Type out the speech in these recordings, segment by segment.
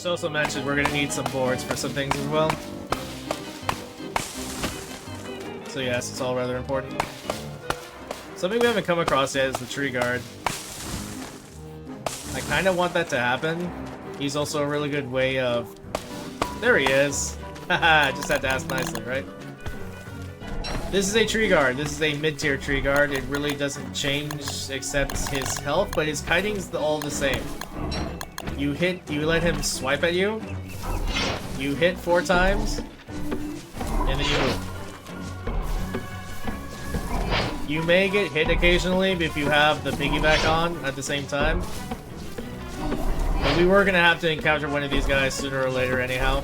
Just also mentioned we're gonna need some boards for some things as well. So yes, it's all rather important. Something we haven't come across yet is the tree guard. I kind of want that to happen. He's also a really good way of... There he is. Haha, just had to ask nicely, right? This is a tree guard. This is a mid-tier tree guard. It really doesn't change except his health, but his kiting's all the same. You let him swipe at you. You hit 4 times, and then you move. You may get hit occasionally if you have the piggyback on at the same time. But we were gonna have to encounter one of these guys sooner or later anyhow.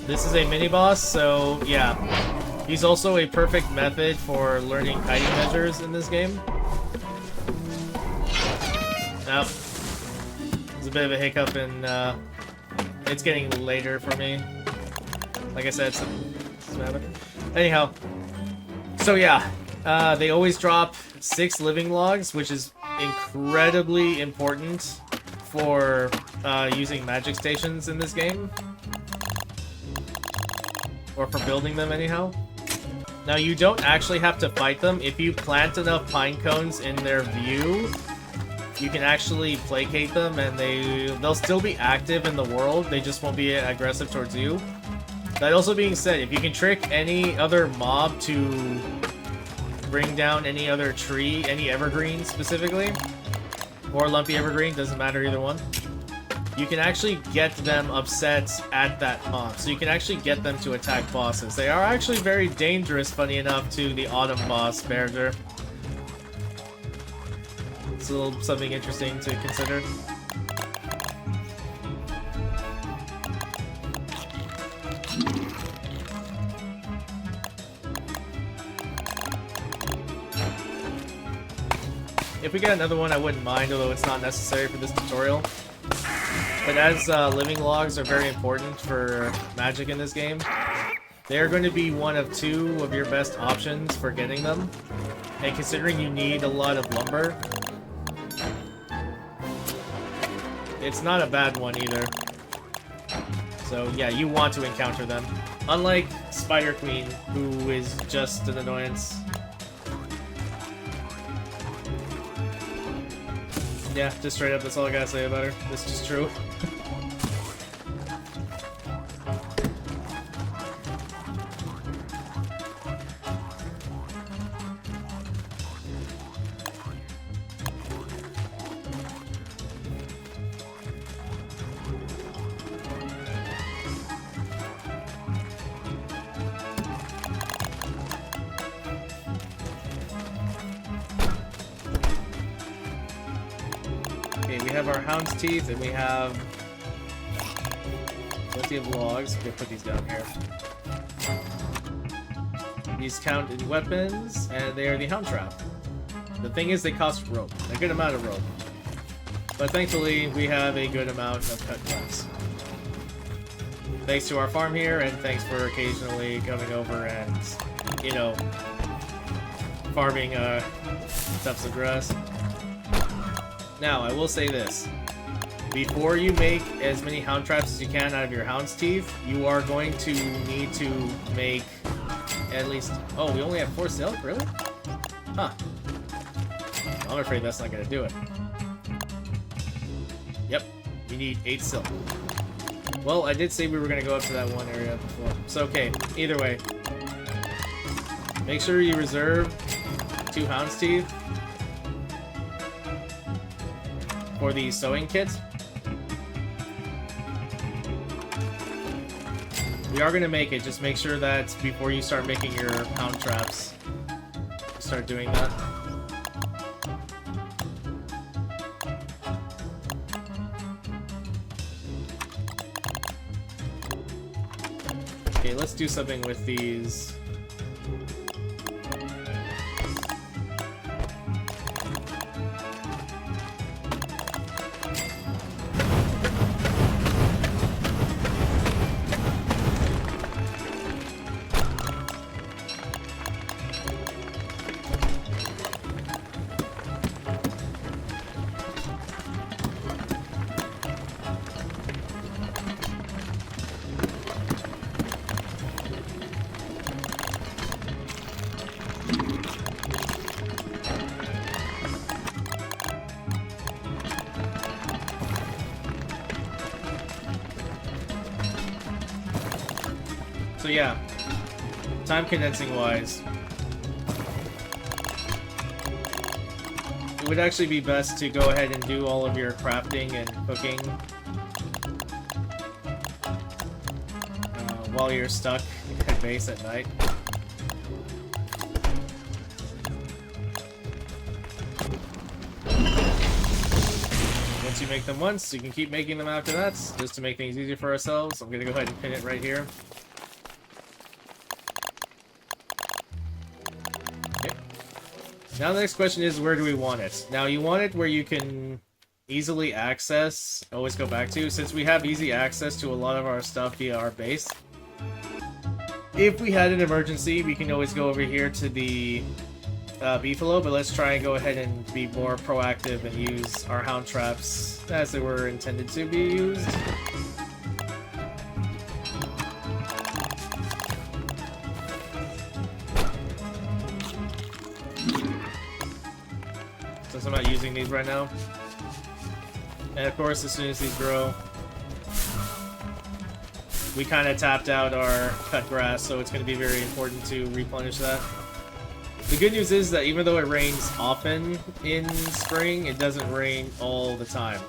This is a mini-boss, so yeah. He's also a perfect method for learning kiting measures in this game. Now, there's a bit of a hiccup in, it's getting later for me. Like I said, anyhow. So yeah, they always drop 6 living logs, which is incredibly important for using magic stations in this game. Or for building them anyhow. Now you don't actually have to fight them. If you plant enough pine cones in their view, you can actually placate them and they'll still be active in the world. They just won't be aggressive towards you. That also being said, if you can trick any other mob to bring down any other tree, any evergreen specifically, or lumpy evergreen, doesn't matter either one, you can actually get them upset at that mob. So you can actually get them to attack bosses. They are actually very dangerous, funny enough, to the autumn boss, Berger. It's a little something interesting to consider. If we get another one, I wouldn't mind, although it's not necessary for this tutorial. But as living logs are very important for magic in this game, they are going to be one of 2 of your best options for getting them. And considering you need a lot of lumber, it's not a bad one either. So yeah, you want to encounter them. Unlike Spider Queen, who is just an annoyance. Yeah, just straight up, that's all I gotta say about her. This is just true. Okay, we have our hound's teeth, and we have plenty of logs. We're gonna put these down here. These count in weapons, and they are the hound trap. The thing is, they cost rope, a good amount of rope. But thankfully, we have a good amount of cut glass. Thanks to our farm here, and thanks for occasionally coming over and, you know, farming tufts of grass. Now, I will say this. Before you make as many hound traps as you can out of your hound's teeth, you are going to need to make at least... Oh, we only have 4 silk? Really? Huh. I'm afraid that's not going to do it. Yep. We need 8 silk. Well, I did say we were going to go up to that one area before. So, okay. Either way. Make sure you reserve 2 hound's teeth for the sewing kit. We are going to make it, just make sure that before you start making your hound traps, you start doing that. Okay, let's do something with these. So yeah, time condensing wise, it would actually be best to go ahead and do all of your crafting and cooking while you're stuck at base at night. Once you make them once, you can keep making them after that, just to make things easier for ourselves. I'm gonna go ahead and pin it right here. Okay. Now the next question is, where do we want it? Now you want it where you can easily access, always go back to, since we have easy access to a lot of our stuff via our base. If we had an emergency, we can always go over here to the Beefalo, but let's try and go ahead and be more proactive and use our hound traps as they were intended to be used. Since I'm not using these right now. And of course, as soon as these grow, we kind of tapped out our cut grass, so it's going to be very important to replenish that. The good news is that even though it rains often in spring, it doesn't rain all the time.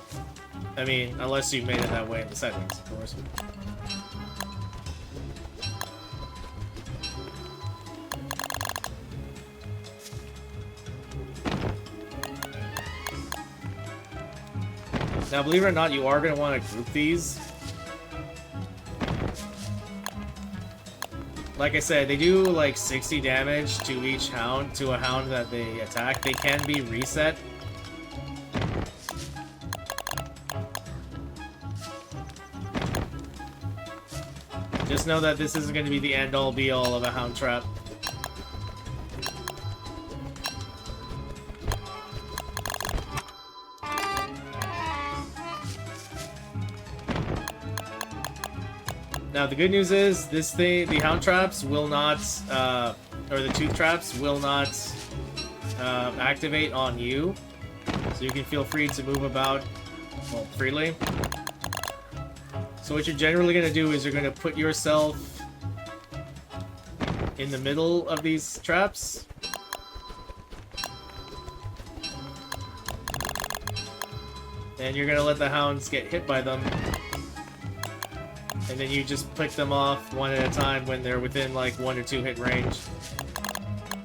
I mean, unless you made it that way in the settings, of course. Now, believe it or not, you are going to want to group these. Like I said, they do like 60 damage to each hound, to a hound that they attack. They can be reset. Just know that this isn't going to be the end-all be-all of a hound trap. Now the good news is the hound traps will not, or the tooth traps will not activate on you, so you can feel free to move about, well, freely. So what you're generally going to do is you're going to put yourself in the middle of these traps. And you're going to let the hounds get hit by them. And then you just pick them off one at a time when they're within like 1 or 2 hit range.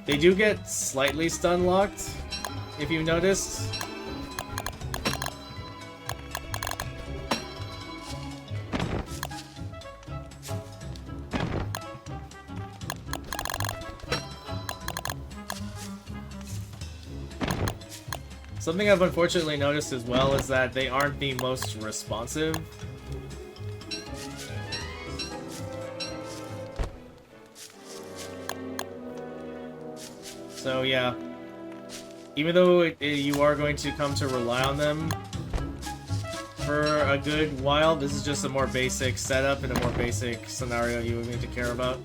They do get slightly stun locked, if you noticed. Something I've unfortunately noticed as well is that they aren't the most responsive. So yeah, even though you are going to come to rely on them for a good while, this is just a more basic setup and a more basic scenario you would need to care about.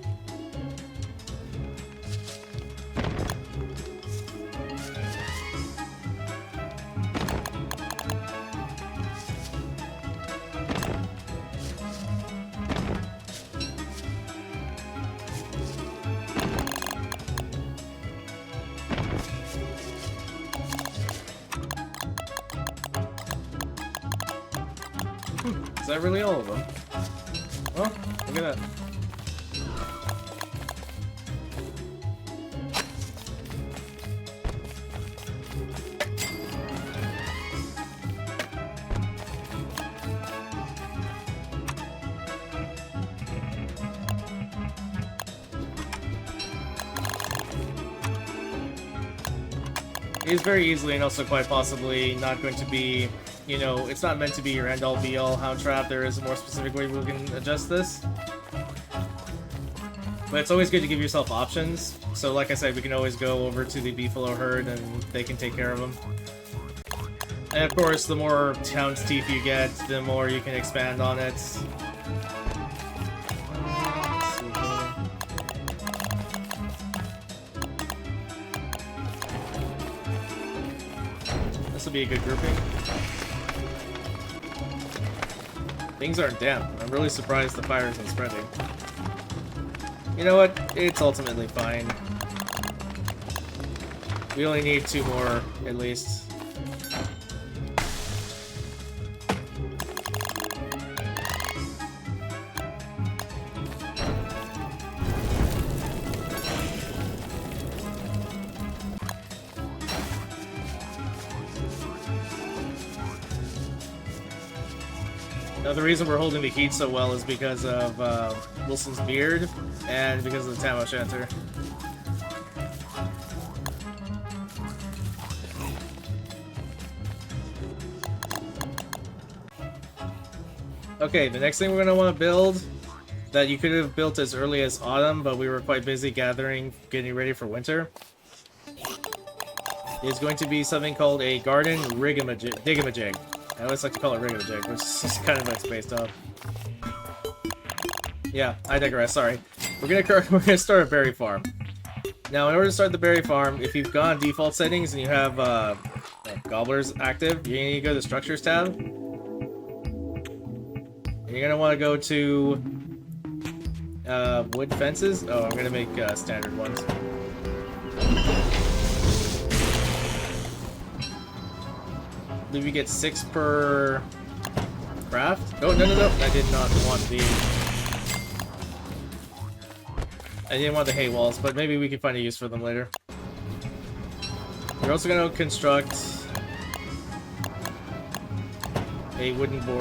Is that really all of them? Oh, look at that. It is very easily and also quite possibly not going to be, you know, it's not meant to be your end-all be-all hound trap. There is a more specific way we can adjust this. But it's always good to give yourself options. So like I said, we can always go over to the Beefalo herd and they can take care of them. And of course, the more hound's teeth you get, the more you can expand on it. This will be a good grouping. Things aren't damp. I'm really surprised the fire isn't spreading. You know what? It's ultimately fine. We only need 2 more, at least. Now, the reason we're holding the heat so well is because of Wilson's beard and because of the Tam O'Shanter. Okay, the next thing we're going to want to build that you could have built as early as autumn, but we were quite busy getting ready for winter, is going to be something called a garden digamajig. I always like to call it rigamajig, which is kind of like based off. Yeah, I digress, sorry. We're gonna start a berry farm. Now, in order to start the berry farm, if you've gone default settings and you have gobblers active, you need to go to the structures tab. And you're gonna want to go to wood fences. Oh, I'm gonna make standard ones. I believe you get 6 per craft. Oh, no. I did not want the... I didn't want the hay walls, but maybe we can find a use for them later. We're also going to construct a wooden door.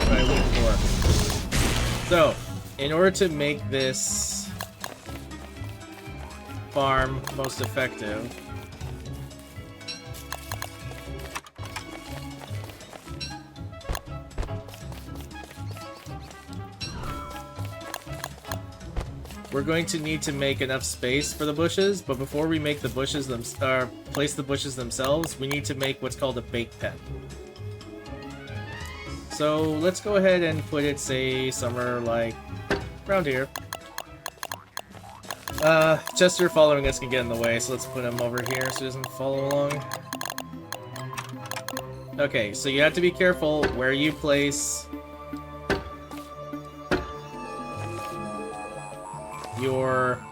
So, in order to make this farm most effective, we're going to need to make enough space for the bushes, but before we make the bushes place the bushes themselves, we need to make what's called a bait pen. So let's go ahead and put it, say, somewhere like around here. Chester following us can get in the way, so let's put him over here so he doesn't follow along. Okay, so you have to be careful where you place your...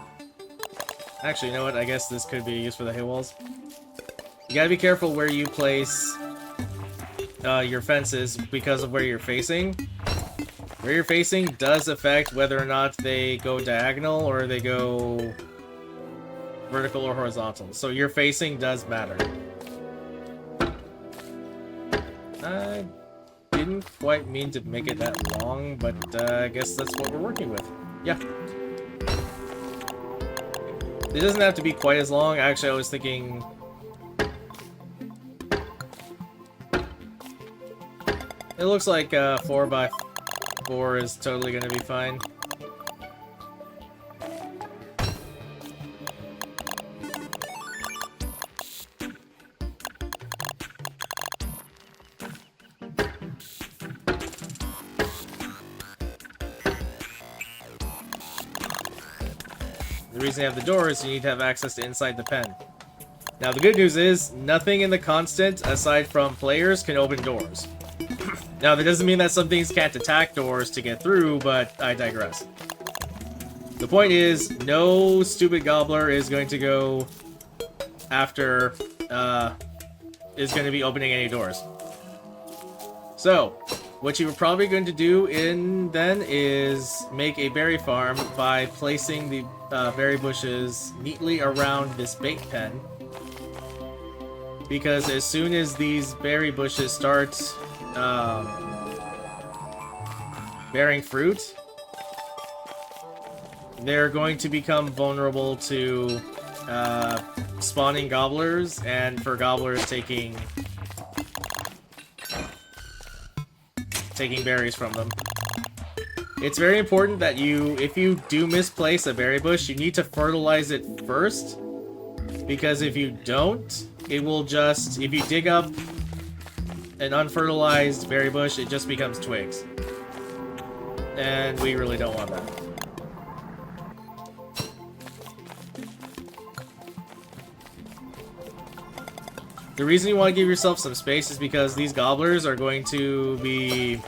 Actually, you know what? I guess this could be used for the hay walls. You gotta be careful where you place your fences because of where you're facing. Where you're facing does affect whether or not they go diagonal or they go vertical or horizontal. So your facing does matter. I didn't quite mean to make it that long, but I guess that's what we're working with. Yeah. It doesn't have to be quite as long. Actually, I was thinking... It looks like 4x4 is totally going to be fine. The reason you have the door is you need to have access to inside the pen. Now the good news is, nothing in the constant, aside from players, can open doors. Now that doesn't mean that some things can't attack doors to get through, but I digress. The point is, no stupid gobbler is going to go after, is going to be opening any doors. So, what you were probably going to do then is make a berry farm by placing the berry bushes neatly around this bait pen. Because as soon as these berry bushes start bearing fruit, they're going to become vulnerable to spawning gobblers and for gobblers taking berries from them. It's very important that if you do misplace a berry bush, you need to fertilize it first, because if you don't, it will just, if you dig up an unfertilized berry bush, it just becomes twigs. And we really don't want that. The reason you want to give yourself some space is because these gobblers are going to be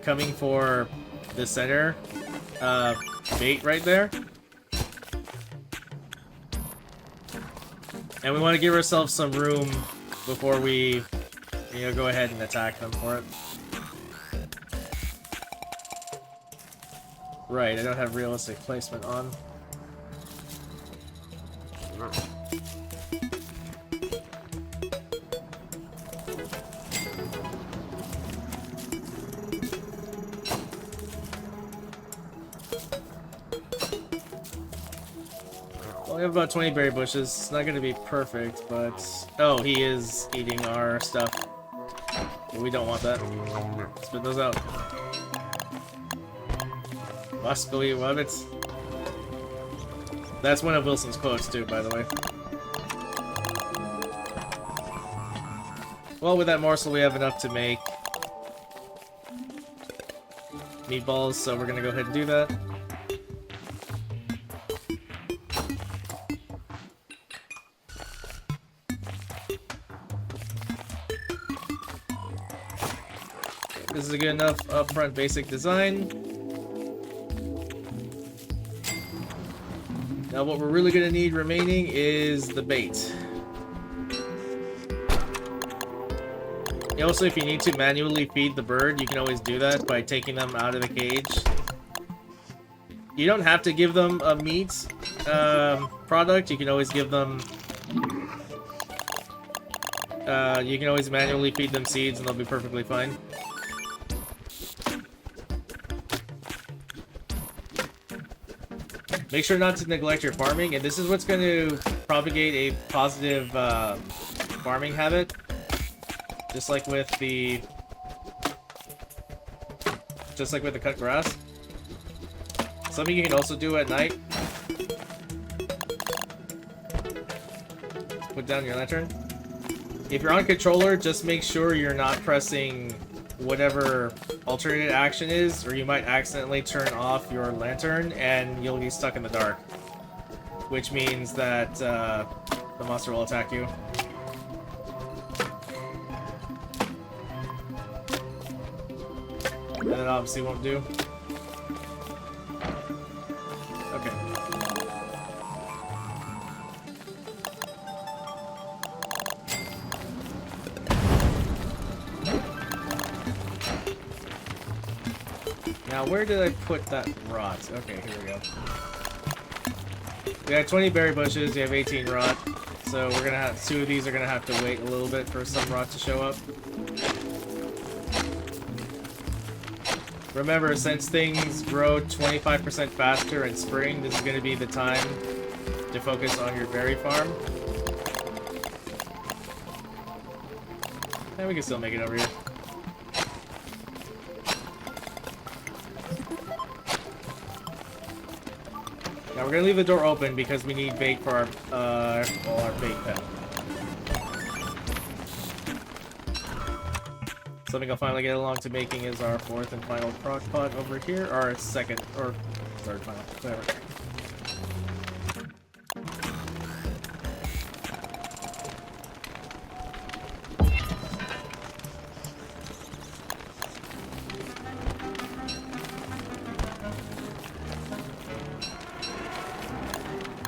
coming for the center bait right there. And we want to give ourselves some room before we, go ahead and attack them for it. Right, I don't have realistic placement on. Well, we have about 20 berry bushes. It's not going to be perfect, but... Oh, he is eating our stuff. We don't want that. Spit those out. Muscly rabbits. That's one of Wilson's quotes too, by the way. Well, with that morsel we have enough to make meatballs, so we're gonna go ahead and do that. This is a good enough upfront basic design. Now what we're really going to need remaining is the bait. Also, if you need to manually feed the bird, you can always do that by taking them out of the cage. You don't have to give them a meat product, you can always give them... you can always manually feed them seeds and they'll be perfectly fine. Make sure not to neglect your farming, and this is what's going to propagate a positive farming habit. Just like with the cut grass. Something you can also do at night. Put down your lantern. If you're on controller, just make sure you're not pressing whatever alternate action is, or you might accidentally turn off your lantern and you'll be stuck in the dark. Which means that the monster will attack you. And it obviously won't do. Okay. Now, where did I put that rot? Okay, here we go. We have 20 berry bushes, we have 18 rot. So we're gonna have, 2 of these are gonna have to wait a little bit for some rot to show up. Remember, since things grow 25% faster in spring, this is gonna be the time to focus on your berry farm. And we can still make it over here. Now we're gonna leave the door open because we need bait for our bait pet. Something I'll finally get along to making is our 4th and final crock pot over here, or our 2nd or 3rd final, whatever.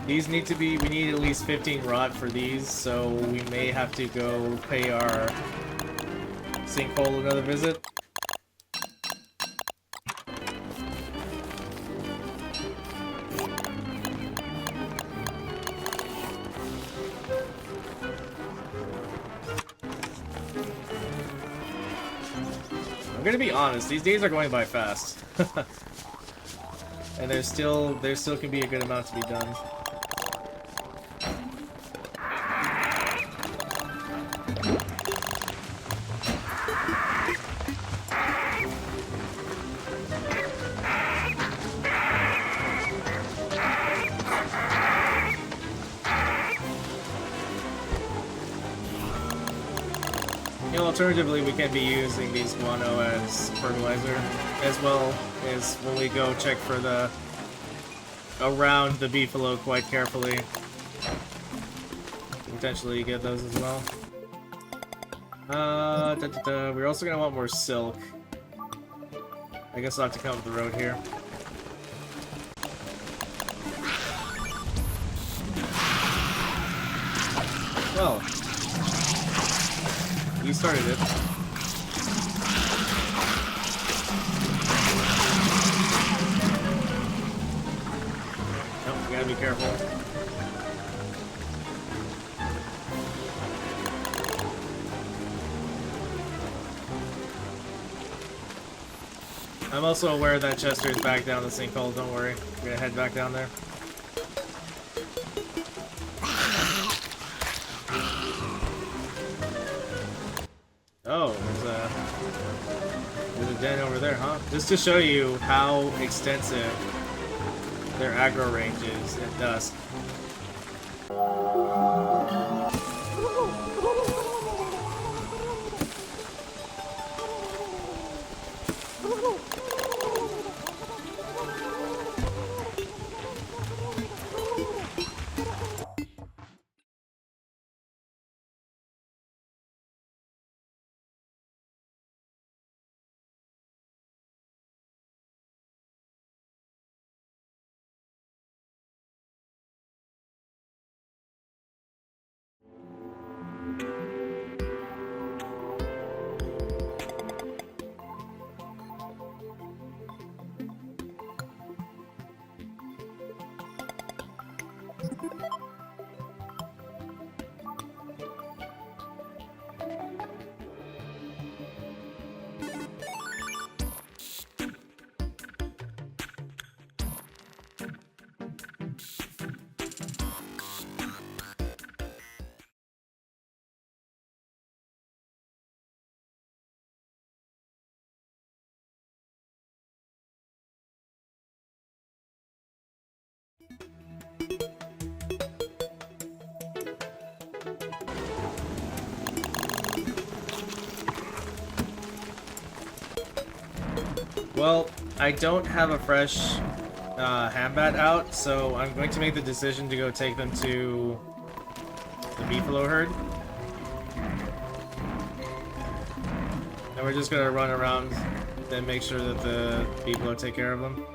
These need to be, we need at least 15 rot for these, so we may have to go pay our sinkhole another visit. I'm gonna be honest, these days are going by fast. And there still can be a good amount to be done. Alternatively, we can be using these guano as fertilizer, as well as when we go check for the around the beefalo quite carefully. Potentially get those as well. We're also gonna want more silk. I guess I'll have to come up the road here. Well, you started it. Nope, you gotta be careful. I'm also aware that Chester is back down the sinkhole, don't worry. We're gonna head back down there. Oh, there's a den over there, huh? Just to show you how extensive their aggro range is at dusk. Well, I don't have a fresh Hambat out, so I'm going to make the decision to go take them to the Beefalo herd. And we're just gonna run around and make sure that the Beefalo take care of them.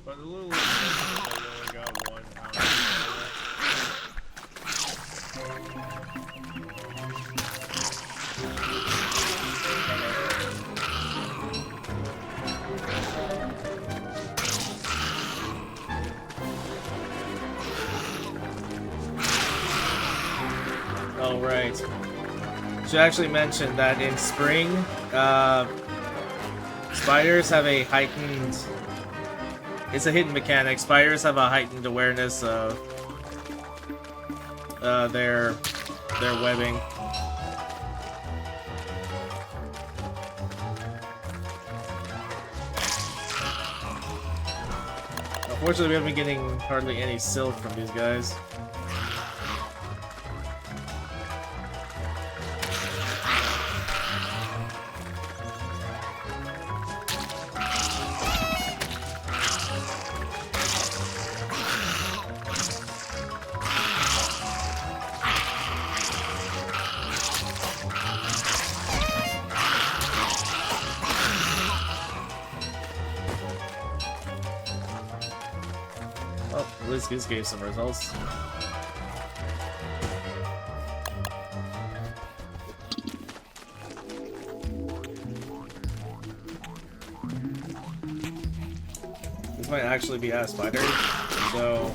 But a little I only got one Oh, right. Should actually mention that in spring, spiders have a heightened... It's a hidden mechanic. Spiders have a heightened awareness of their webbing. Unfortunately, we haven't been getting hardly any silk from these guys. this gave some results. This might actually be a spider, so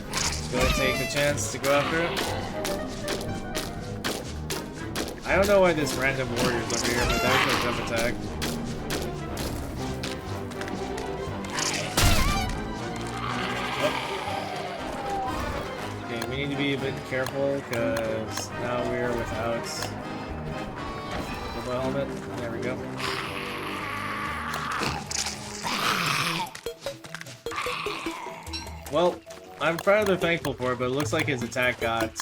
let's go ahead and take the chance to go after it. I don't know why this random warrior's over here, but that's a jump attack. Oh. Okay, we need to be a bit careful because now we're without the helmet. There we go. Well, I'm rather thankful for it, but it looks like his attack got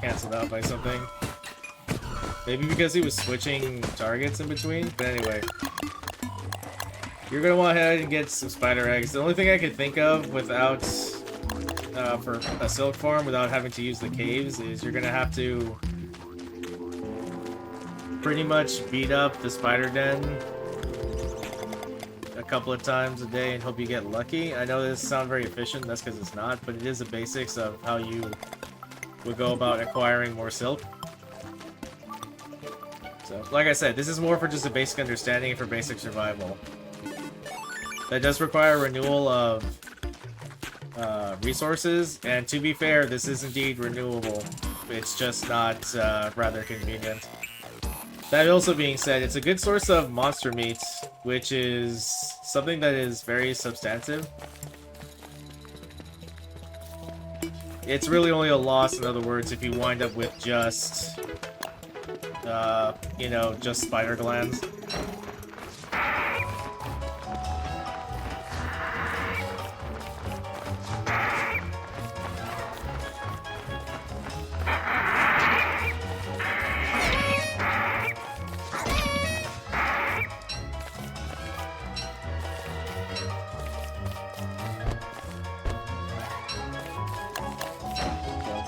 cancelled out by something. Maybe because he was switching targets in between? But anyway. You're gonna want to head and get some spider eggs. The only thing I could think of without... for a silk farm, without having to use the caves, is you're gonna have to... pretty much beat up the spider den a couple of times a day and hope you get lucky. I know this sounds very efficient, that's because it's not, but it is the basics of how you would go about acquiring more silk. So, like I said, this is more for just a basic understanding and for basic survival. That does require renewal of resources, and to be fair, this is indeed renewable. It's just not rather convenient. That also being said, it's a good source of monster meat, which is something that is very substantive. It's really only a loss, in other words, if you wind up with just... you know, just spider glands.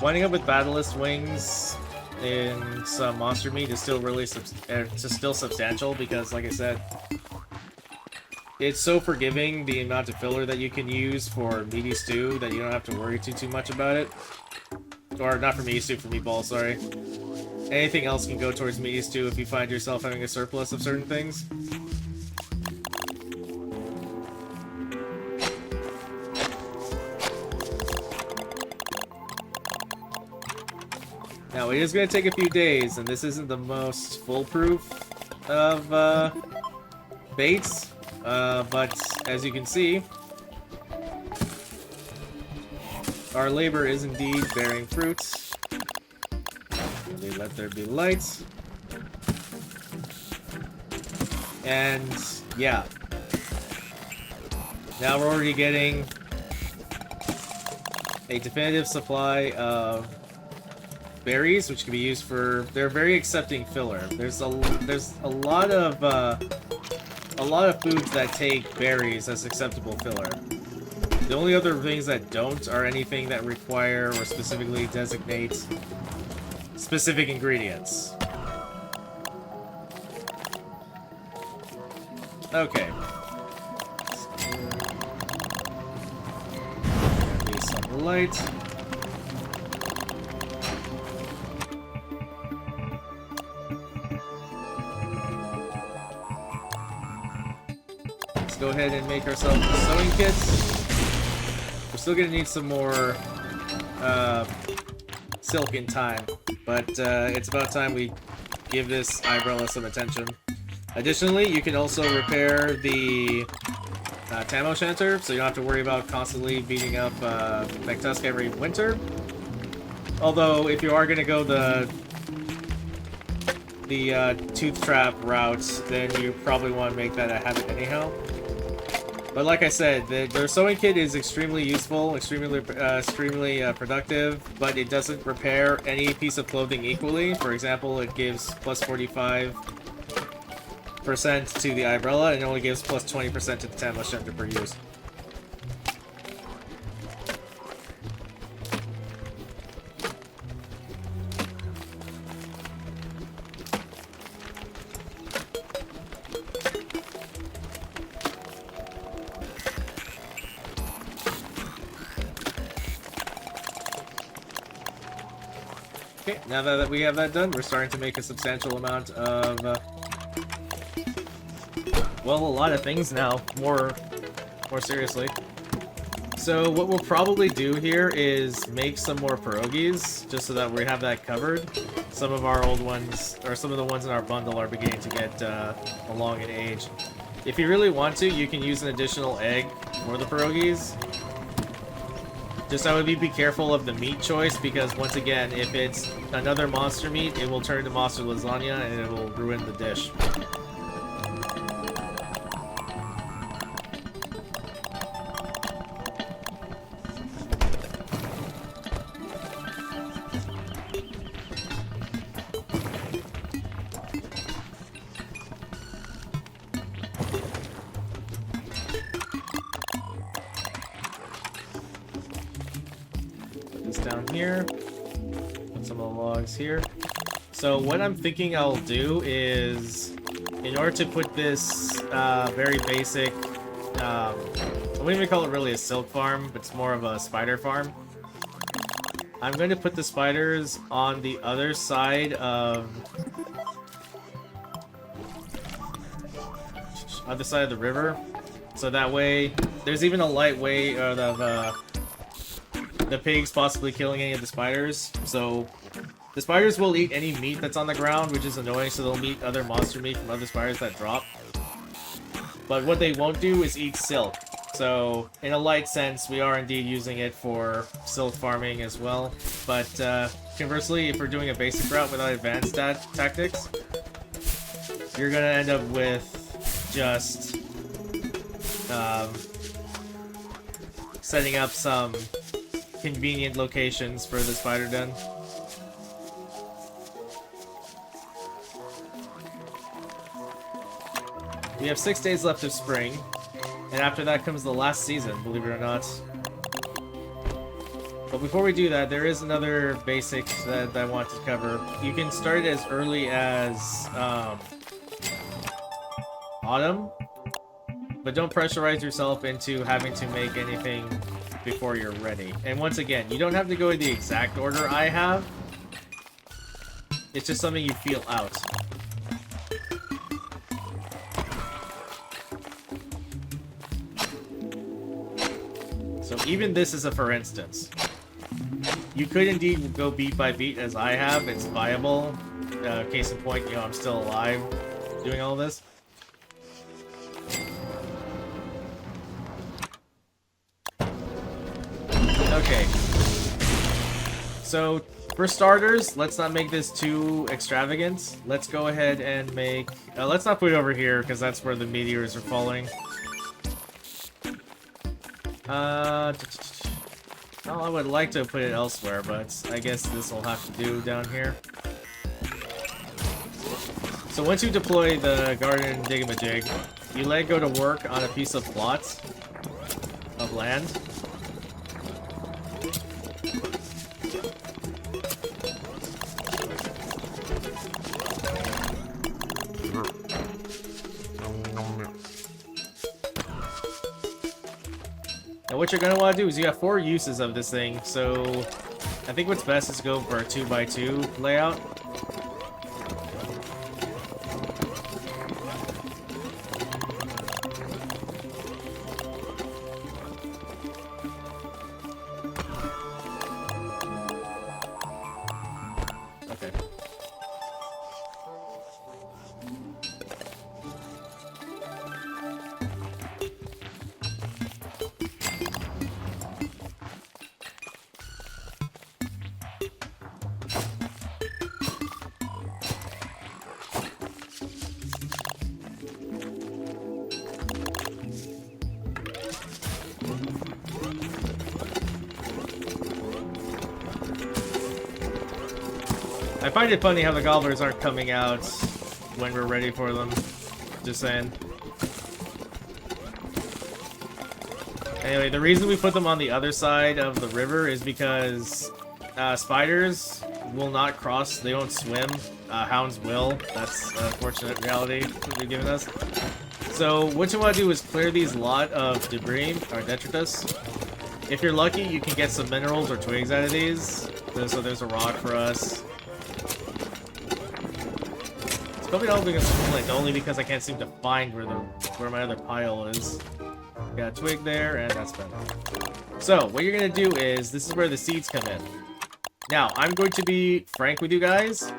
Winding up with Battlelist Wings in some monster meat is still really still substantial because, like I said, it's so forgiving, the amount of filler that you can use for meaty stew, that you don't have to worry too much about it. Or not for meaty stew, for meatballs, sorry. Anything else can go towards meaty stew if you find yourself having a surplus of certain things. Now, it is going to take a few days, and this isn't the most foolproof of baits, but as you can see, our labor is indeed bearing fruit. Really let there be light. And, yeah. Now we're already getting a definitive supply of berries, which can be used for... They're very accepting filler. There's a lot of foods that take berries as acceptable filler. The only other things that don't are anything that require or specifically designate specific ingredients. Okay. Release some light. Go ahead and make ourselves a sewing kit. We're still gonna need some more silk in time, but it's about time we give this umbrella some attention. Additionally, you can also repair the Tam O'Shanter, so you don't have to worry about constantly beating up McTusk every winter. Although, if you are gonna go the tooth trap route, then you probably want to make that a habit anyhow. But like I said, the sewing kit is extremely useful, extremely productive, but it doesn't repair any piece of clothing equally. For example, it gives plus 45% to the umbrella, and it only gives plus 20% to the Tam O'Shanter per use. Okay, now that we have that done, we're starting to make a substantial amount of, well, a lot of things now, more seriously. So what we'll probably do here is make some more pierogies, just so that we have that covered. Some of our old ones, or some of the ones in our bundle are beginning to get along in age. If you really want to, you can use an additional egg for the pierogies. Just I would be careful of the meat choice, because once again, if it's another monster meat, it will turn into monster lasagna and it will ruin the dish. Down here, put some of the logs here. So what I'm thinking I'll do is, in order to put this very basic, I wouldn't even call it really a silk farm, but it's more of a spider farm. I'm going to put the spiders on the other side of the river, so that way there's even a light way of the pigs possibly killing any of the spiders. So the spiders will eat any meat that's on the ground, which is annoying, so they'll eat other monster meat from other spiders that drop. But what they won't do is eat silk. So in a light sense, we are indeed using it for silk farming as well. But conversely, if we're doing a basic route without advanced tactics, you're gonna end up with just setting up some convenient locations for the spider den. We have 6 days left of spring, and after that comes the last season, believe it or not. But before we do that, there is another basic that I want to cover. You can start it as early as autumn, but don't pressurize yourself into having to make anything before you're ready. And once again, you don't have to go in the exact order I have. It's just something you feel out. So even this is a for instance. You could indeed go beat by beat as I have. It's viable. Case in point, you know, I'm still alive doing all this. Okay, so for starters, let's not make this too extravagant. Let's go ahead and make... let's not put it over here, because that's where the meteors are falling. Well, I would like to put it elsewhere, but I guess this will have to do down here. So once you deploy the Garden Digamajig, you let it go to work on a piece of plot of land. And what you're going to want to do is you have 4 uses of this thing, so I think what's best is to go for a 2x2 layout. Okay. I find it funny how the gobblers aren't coming out when we're ready for them. Just saying. Anyway, the reason we put them on the other side of the river is because spiders will not cross, they won't swim. Hounds will. That's an unfortunate reality that they've given us. So what you want to do is clear these lot of debris, or detritus. If you're lucky, you can get some minerals or twigs out of these. So there's a rock for us. Probably not because of flint, only because I can't seem to find where my other pile is. Got a twig there, and that's better. So, what you're gonna do is, this is where the seeds come in. Now, I'm going to be frank with you guys.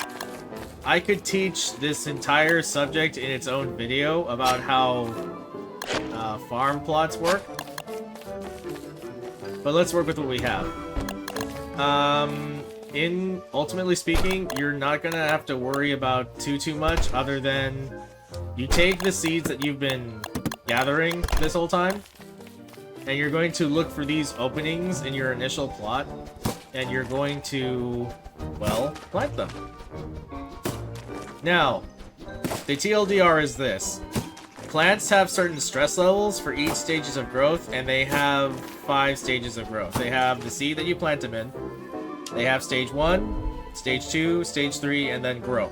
I could teach this entire subject in its own video about how farm plots work. But let's work with what we have. Ultimately speaking, you're not gonna have to worry about too much other than you take the seeds that you've been gathering this whole time, and you're going to look for these openings in your initial plot, and you're going to, well, plant them. Now, the TLDR is this. Plants have certain stress levels for each stages of growth, and they have 5 stages of growth. They have the seed that you plant them in. They have stage 1, stage 2, stage 3, and then grow.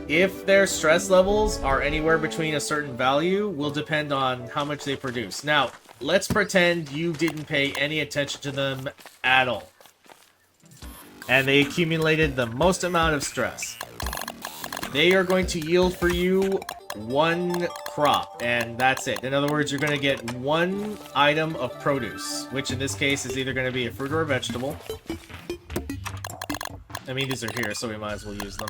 If their stress levels are anywhere between a certain value, will depend on how much they produce. Now, let's pretend you didn't pay any attention to them at all, and they accumulated the most amount of stress. They are going to yield for you 1 crop, and that's it. In other words, you're going to get 1 item of produce, which in this case is either going to be a fruit or a vegetable. I mean, these are here, so we might as well use them.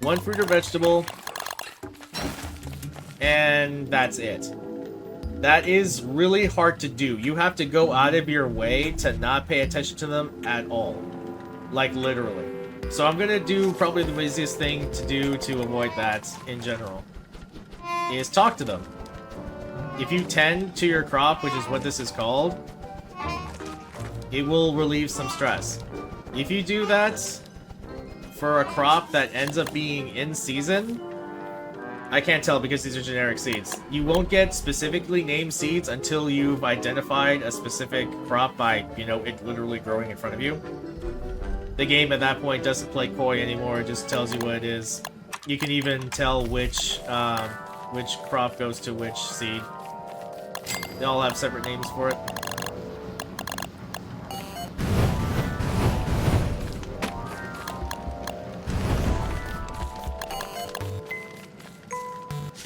1 fruit or vegetable, and that's it. That is really hard to do. You have to go out of your way to not pay attention to them at all. Like, literally. So I'm gonna do probably the easiest thing to do to avoid that in general is talk to them. If you tend to your crop, which is what this is called, it will relieve some stress. If you do that for a crop that ends up being in season, I can't tell because these are generic seeds. You won't get specifically named seeds until you've identified a specific crop by, you know, it literally growing in front of you. The game at that point doesn't play coy anymore, it just tells you what it is. You can even tell which crop goes to which seed. They all have separate names for it.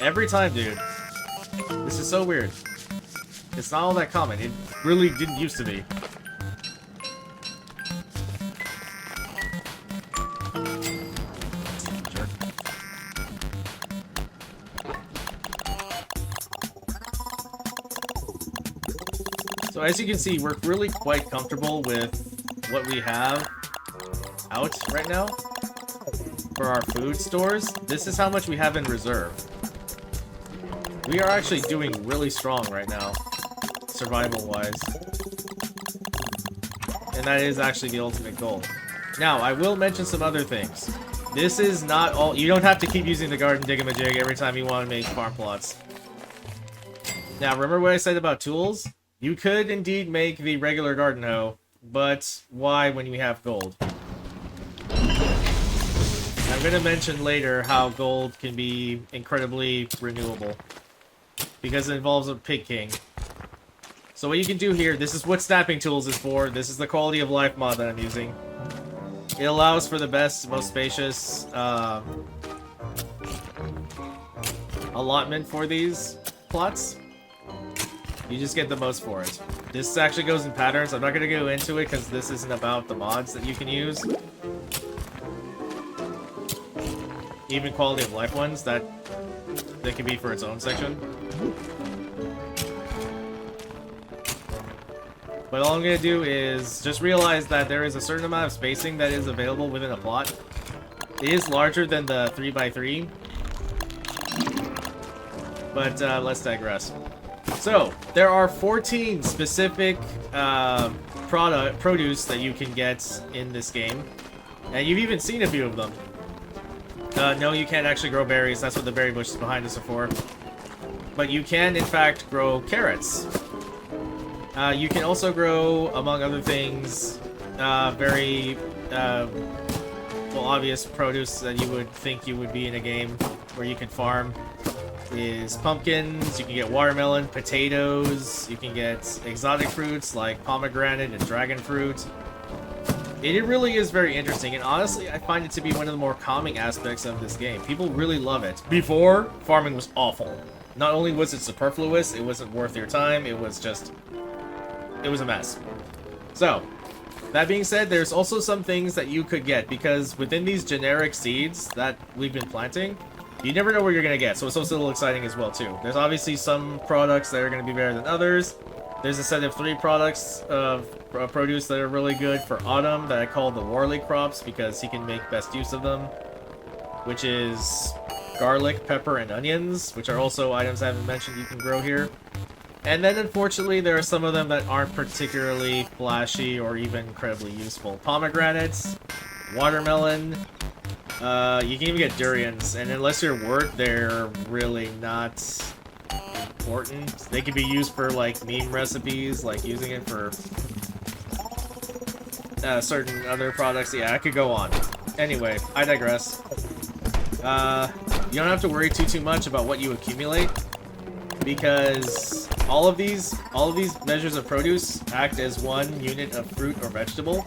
Every time, dude. This is so weird. It's not all that common. It really didn't used to be. So as you can see, we're really quite comfortable with what we have out right now for our food stores. This is how much we have in reserve. We are actually doing really strong right now, survival-wise. And that is actually the ultimate goal. Now, I will mention some other things. This is not all... You don't have to keep using the garden digamajig every time you want to make farm plots. Now, remember what I said about tools? You could indeed make the regular garden hoe, but why when we have gold? I'm going to mention later how gold can be incredibly renewable, because it involves a pig king. So what you can do here, this is what snapping tools is for. This is the quality of life mod that I'm using. It allows for the best, most spacious allotment for these plots. You just get the most for it. This actually goes in patterns. I'm not going to go into it because this isn't about the mods that you can use. Even quality of life ones that can be for its own section. But all I'm going to do is just realize that there is a certain amount of spacing that is available within a plot. It is larger than the 3x3. But let's digress. So, there are 14 specific produce that you can get in this game. And you've even seen a few of them. No, you can't actually grow berries. That's what the berry bushes behind us are for. But you can, in fact, grow carrots. You can also grow, among other things, very obvious produce that you would think you would be in a game where you can farm. Is pumpkins, you can get watermelon, potatoes, you can get exotic fruits like pomegranate and dragon fruit. It really is very interesting, and honestly, I find it to be one of the more calming aspects of this game. People really love it. Before, farming was awful. Not only was it superfluous, it wasn't worth your time, it was a mess. So, that being said, there's also some things that you could get, because within these generic seeds that we've been planting, you never know where you're going to get, so it's also a little exciting as well, too. There's obviously some products that are going to be better than others. There's a set of 3 products of produce that are really good for autumn that I call the Warley crops because he can make best use of them, which is garlic, pepper, and onions, which are also items I haven't mentioned you can grow here. And then, unfortunately, there are some of them that aren't particularly flashy or even incredibly useful. Pomegranates, watermelon, you can even get durians, and unless you're wort, they're really not important. They can be used for, like, meme recipes, like using it for certain other products. Yeah, I could go on. Anyway, I digress. You don't have to worry too much about what you accumulate, because all of these measures of produce act as one unit of fruit or vegetable.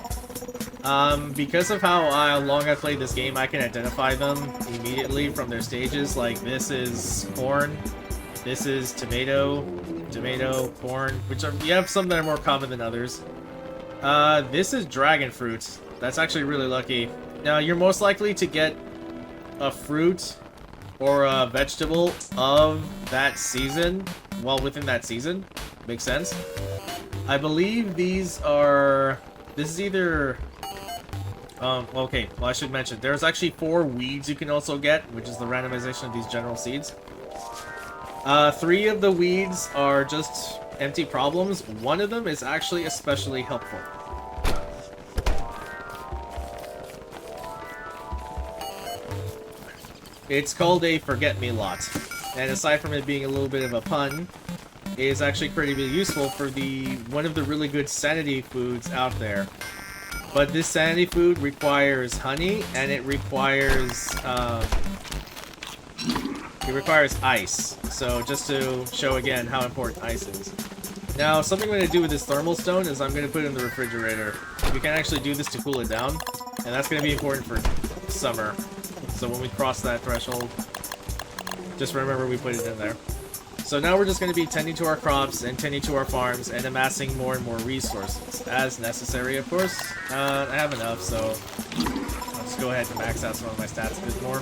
Because of how long I played this game, I can identify them immediately from their stages. Like, this is corn, this is tomato, corn, which are, you have some that are more common than others. This is dragon fruit. That's actually really lucky. Now, you're most likely to get a fruit or a vegetable of that season, well, within that season. Makes sense. I believe these are... This is either... okay, well, I should mention, there's actually 4 weeds you can also get, which is the randomization of these general seeds. 3 of the weeds are just empty problems. One of them is actually especially helpful. It's called a forget-me-lot, and aside from it being a little bit of a pun, it is actually pretty useful for one of the really good sanity foods out there. But this sanity food requires honey, and it requires ice. So just to show again how important ice is. Now, something I'm going to do with this thermal stone is I'm going to put it in the refrigerator. We can actually do this to cool it down, and that's going to be important for summer. So when we cross that threshold, just remember we put it in there. So now we're just going to be tending to our crops and tending to our farms and amassing more and more resources, as necessary, of course. I have enough, so I'll just go ahead and max out some of my stats a bit more.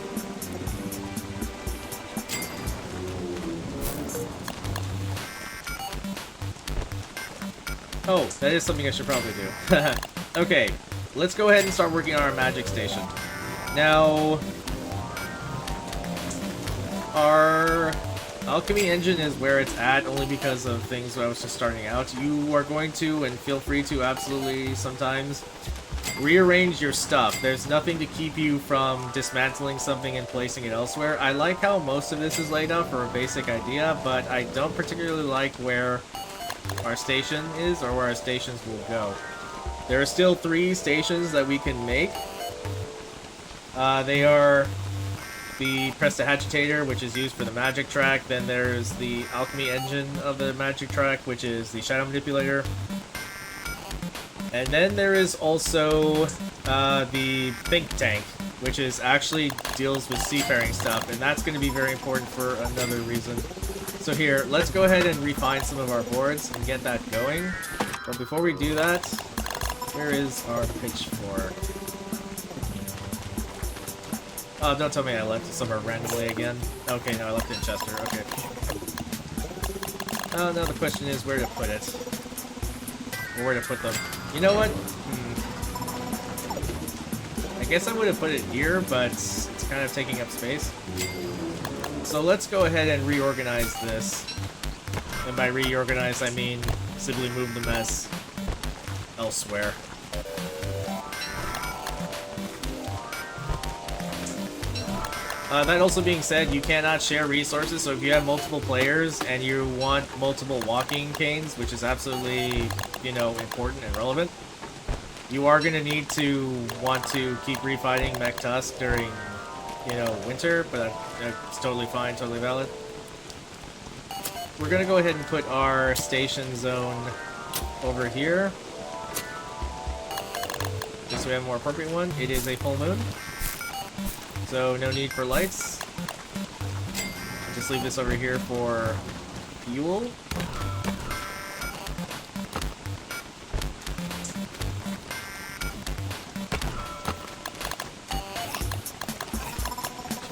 Oh, that is something I should probably do. Okay, let's go ahead and start working on our magic station. Now, our alchemy engine is where it's at, only because of things when I was just starting out. You are going to, and feel free to absolutely sometimes, rearrange your stuff. There's nothing to keep you from dismantling something and placing it elsewhere. I like how most of this is laid out for a basic idea, but I don't particularly like where our station is, or where our stations will go. There are still 3 stations that we can make. They are the Prestidigitator, which is used for the magic track. Then there's the alchemy engine of the magic track, which is the shadow manipulator. And then there is also the think tank, which is actually deals with seafaring stuff, and that's going to be very important for another reason. So here, let's go ahead and refine some of our boards and get that going. But before we do that, where is our pitchfork? Oh, don't tell me I left it somewhere randomly again. Okay, no, I left it in Chester. Okay. Oh, now the question is where to put it. Or where to put them. You know what? I guess I would have put it here, but it's kind of taking up space. So let's go ahead and reorganize this. And by reorganize, I mean simply move the mess elsewhere. That also being said, you cannot share resources, so if you have multiple players and you want multiple walking canes, which is absolutely, you know, important and relevant, you are going to need to want to keep refighting Mech Tusk during, you know, winter, but it's totally fine, totally valid. We're going to go ahead and put our station zone over here. Just so we have a more appropriate one. It is a full moon, so no need for lights. Just leave this over here for fuel.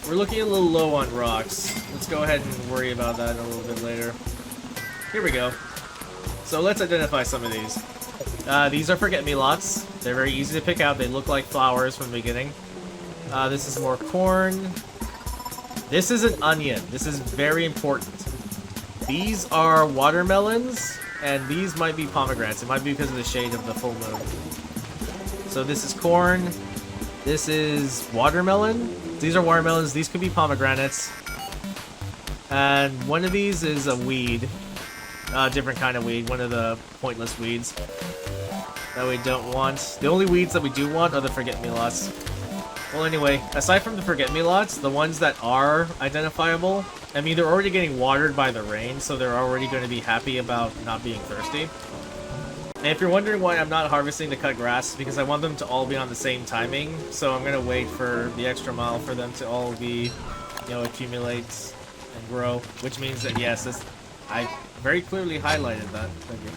We're looking a little low on rocks. Let's go ahead and worry about that a little bit later. Here we go. So let's identify some of these. These are forget-me-lots. They're very easy to pick out. They look like flowers from the beginning. This is more corn. This is an onion. This is very important. These are watermelons, and these might be pomegranates. It might be because of the shade of the full moon. So this is corn. This is watermelon. These are watermelons. These could be pomegranates. And one of these is a weed. Different kind of weed. One of the pointless weeds that we don't want. The only weeds that we do want are the forget-me-lots. Well, anyway, aside from the forget-me-lots, the ones that are identifiable, I mean, they're already getting watered by the rain, so they're already going to be happy about not being thirsty. And if you're wondering why I'm not harvesting the cut grass, because I want them to all be on the same timing, so I'm going to wait for the extra mile for them to all be, you know, accumulate and grow, which means that, yes, I very clearly highlighted that. Thank you.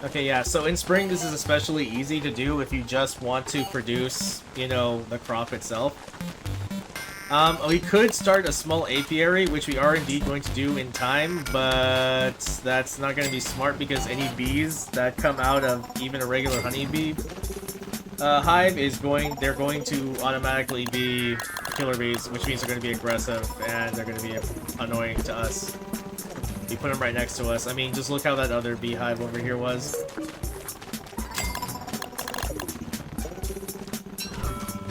Okay, yeah, so in spring this is especially easy to do if you just want to produce, you know, the crop itself. We could start a small apiary, which we are indeed going to do in time, but that's not going to be smart because any bees that come out of even a regular honeybee hive they're going to automatically be killer bees, which means they're going to be aggressive and they're going to be annoying to us. You put them right next to us. I mean, just look how that other beehive over here was.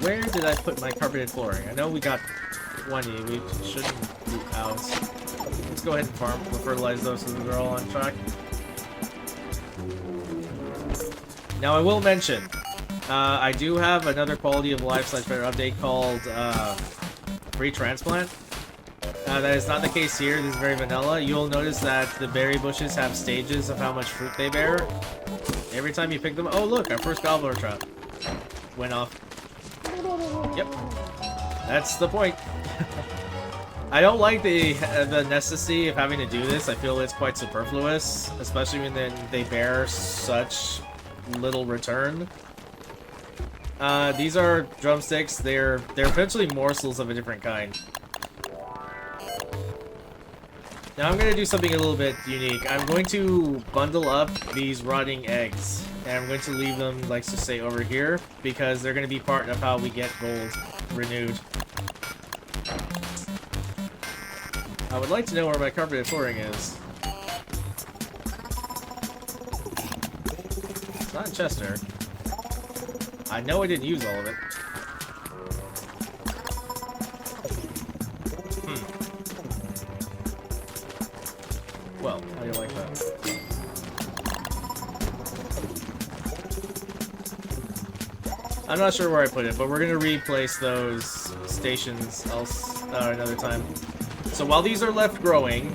Where did I put my carpeted flooring? I know we got 20. We shouldn't be out. Let's go ahead and farm. We'll fertilize those so they're all on track. Now, I will mention, I do have another quality of life / better update called free transplant. That is not the case here. This is very vanilla. You'll notice that the berry bushes have stages of how much fruit they bear. Every time you pick them... Oh, look! Our first gobbler trap went off. Yep. That's the point. I don't like the necessity of having to do this. I feel it's quite superfluous, especially when they bear such little return. These are drumsticks. They're essentially morsels of a different kind. Now I'm going to do something a little bit unique. I'm going to bundle up these rotting eggs. And I'm going to leave them, like to say, over here. Because they're going to be part of how we get gold renewed. I would like to know where my carpeted flooring is. It's not in Chester. I know I didn't use all of it. Well, how do you like that? I'm not sure where I put it, but we're gonna replace those stations another time. So while these are left growing,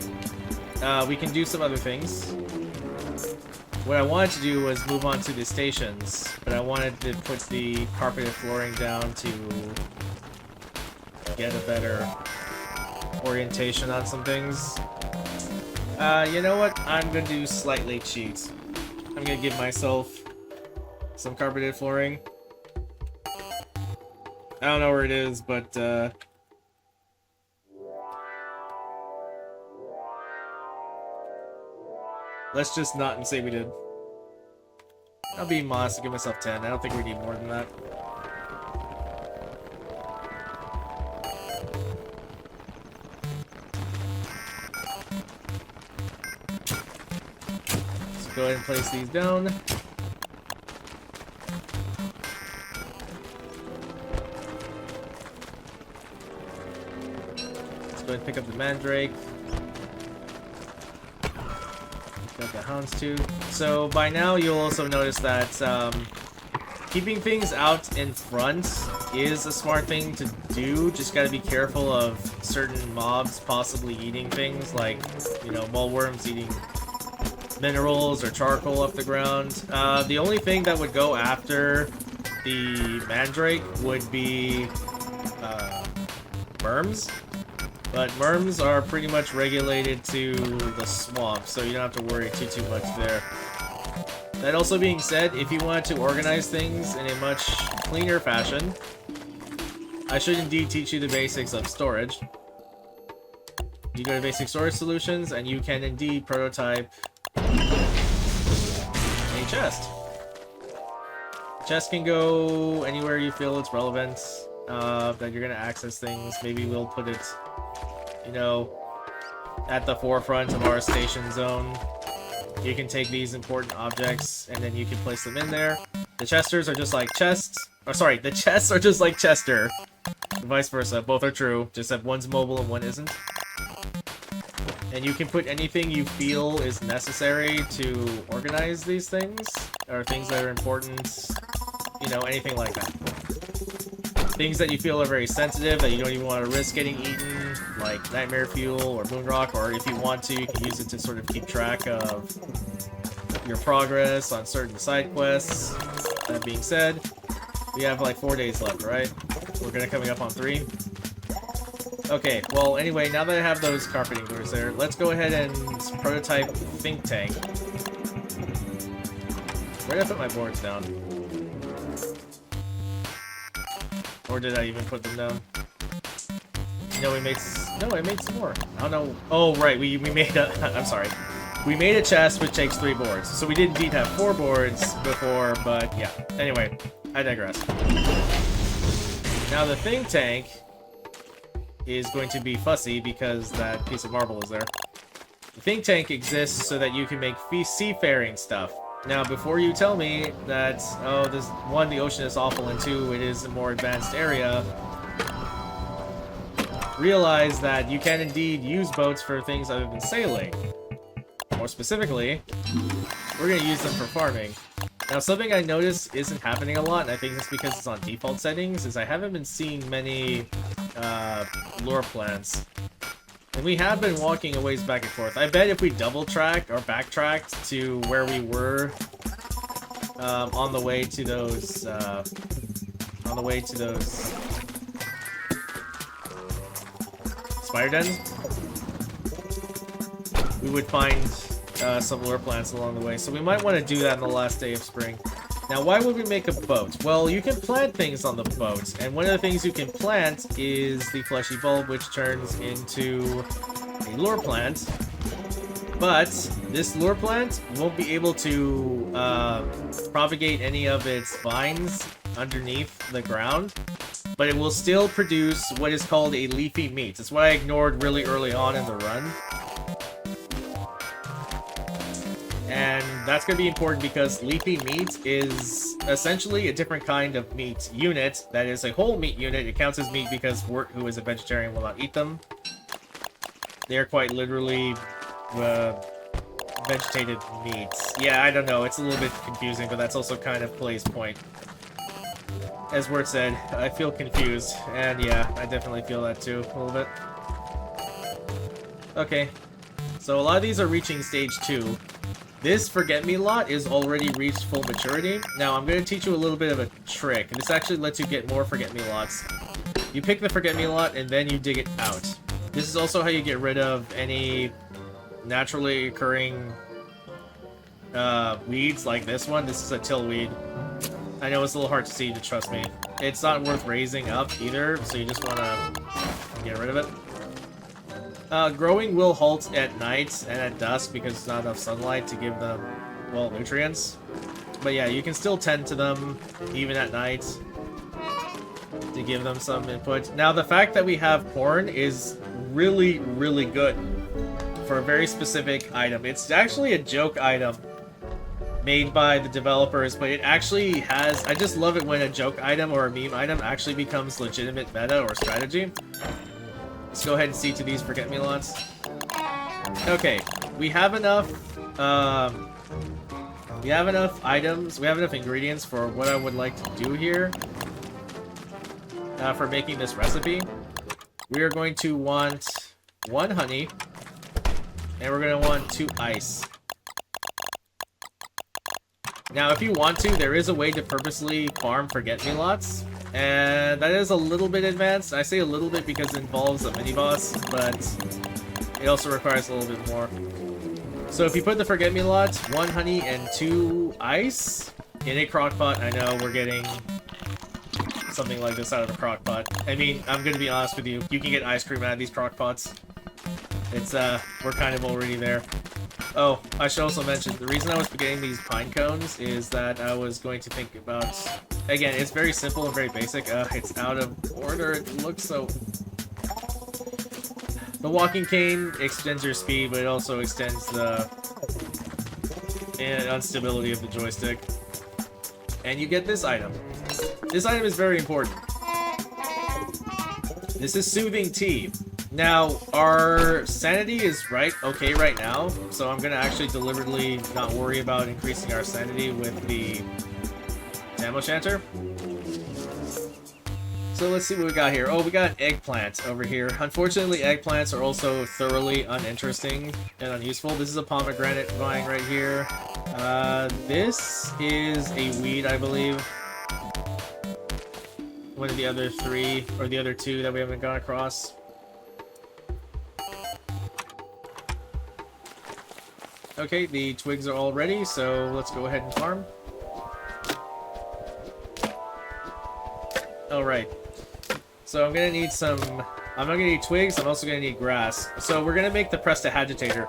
we can do some other things. What I wanted to do was move on to the stations, but I wanted to put the carpeted flooring down to get a better orientation on some things. You know what? I'm gonna do slightly cheat. I'm gonna give myself some carpeted flooring. I don't know where it is, but let's just not and say we did. I'll be modest and give myself 10. I don't think we need more than that. Go ahead and place these down. Let's go ahead and pick up the mandrake. Got the houndstooth. So by now you'll also notice that keeping things out in front is a smart thing to do. Just gotta be careful of certain mobs possibly eating things, like, you know, mole worms eating minerals or charcoal off the ground. The only thing that would go after the mandrake would be worms. But worms are pretty much regulated to the swamp, so you don't have to worry too much there. That also being said, if you want to organize things in a much cleaner fashion, I should indeed teach you the basics of storage. You go to basic storage solutions, and you can indeed prototype a chest. Chest can go anywhere you feel it's relevant, that you're gonna access things. Maybe we'll put it, you know, at the forefront of our station zone. You can take these important objects, and then you can place them in there. The chesters are just like chests. Or sorry, the chests are just like Chester. Vice versa, both are true, just that one's mobile and one isn't. And you can put anything you feel is necessary to organize these things, or things that are important, you know, anything like that. Things that you feel are very sensitive, that you don't even want to risk getting eaten, like Nightmare Fuel or Moonrock, or if you want to, you can use it to sort of keep track of your progress on certain side quests. That being said, we have like 4 days left, right? We're gonna coming up on 3. Okay, well, anyway, now that I have those carpeting doors there, let's go ahead and prototype Think Tank. Where did I put my boards down? Or did I even put them down? No, we made... No, I made some more. I don't know... Oh, right, we made a... I'm sorry. We made a chest which takes 3 boards. So we did indeed have 4 boards before, but yeah. Anyway, I digress. Now the Think Tank is going to be fussy because that piece of marble is there. The Think Tank exists so that you can make seafaring stuff. Now, before you tell me that, oh, this, 1, the ocean is awful, and 2, it is a more advanced area, realize that you can indeed use boats for things other than sailing. More specifically, we're going to use them for farming. Now, something I noticed isn't happening a lot, and I think that's because it's on default settings, is I haven't been seeing many lure plants. And we have been walking a ways back and forth. I bet if we double-tracked or backtracked to where we were on the way to those spider dens, we would find some lure plants along the way. So we might want to do that in the last day of spring. Now, why would we make a boat? Well, you can plant things on the boat, and one of the things you can plant is the fleshy bulb, which turns into a lure plant. But this lure plant won't be able to propagate any of its vines underneath the ground, but it will still produce what is called a leafy meat. It's what I ignored really early on in the run. And that's going to be important because leafy meat is essentially a different kind of meat unit that is a whole meat unit. It counts as meat because Wirt, who is a vegetarian, will not eat them. They are quite literally vegetated meats. Yeah, I don't know. It's a little bit confusing, but that's also kind of Play's point. As Wirt said, I feel confused. And yeah, I definitely feel that too, a little bit. Okay. So a lot of these are reaching stage 2. This Forget-Me-Lot is already reached full maturity. Now, I'm going to teach you a little bit of a trick. This actually lets you get more Forget-Me-Lots. You pick the Forget-Me-Lot, and then you dig it out. This is also how you get rid of any naturally occurring weeds like this one. This is a tillweed. I know it's a little hard to see, but trust me. It's not worth raising up either, so you just want to get rid of it. Growing will halt at night and at dusk because there's not enough sunlight to give them, well, nutrients. But yeah, you can still tend to them even at night to give them some input. Now, the fact that we have corn is really, really good for a very specific item. It's actually a joke item made by the developers, but it actually has... I just love it when a joke item or a meme item actually becomes legitimate meta or strategy. Let's go ahead and see to these Forget-Me-Lots. Okay, we have enough items, we have enough ingredients for what I would like to do here for making this recipe. We are going to want 1 honey, and we're going to want 2 ice. Now, if you want to, there is a way to purposely farm forget-me-lots, and that is a little bit advanced. I say a little bit because it involves a mini-boss, but it also requires a little bit more. So if you put the forget-me-lot, 1 honey and 2 ice in a crockpot, I know we're getting something like this out of the crockpot. I mean, I'm gonna be honest with you, you can get ice cream out of these crockpots. It's, we're kind of already there. Oh, I should also mention, the reason I was getting these pine cones is that I was going to think about... Again, it's very simple and very basic. It's out of order. It looks so... The walking cane extends your speed, but it also extends the instability of the joystick. And you get this item. This item is very important. This is Soothing Tea. Now, our sanity is okay right now, so I'm gonna actually deliberately not worry about increasing our sanity with the Ammo Chanter. So let's see what we got here. Oh, we got an eggplant over here. Unfortunately, eggplants are also thoroughly uninteresting and unuseful. This is a pomegranate vine right here. This is a weed, I believe. One of the other 3, or the other 2 that we haven't gone across. Okay, the twigs are all ready, so let's go ahead and farm. Alright. So I'm gonna need some... I'm not gonna need twigs, I'm also gonna need grass. So we're gonna make the Prestidigitator.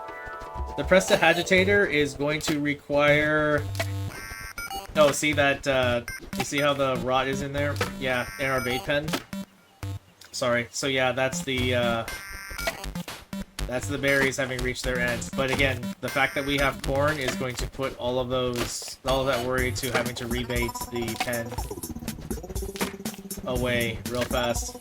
The Prestidigitator is going to require... Oh, see that, you see how the rot is in there? Yeah, in our bait pen. Sorry. So yeah, that's the berries having reached their end. But again, the fact that we have corn is going to put all of that worry to having to rebait the pen away real fast.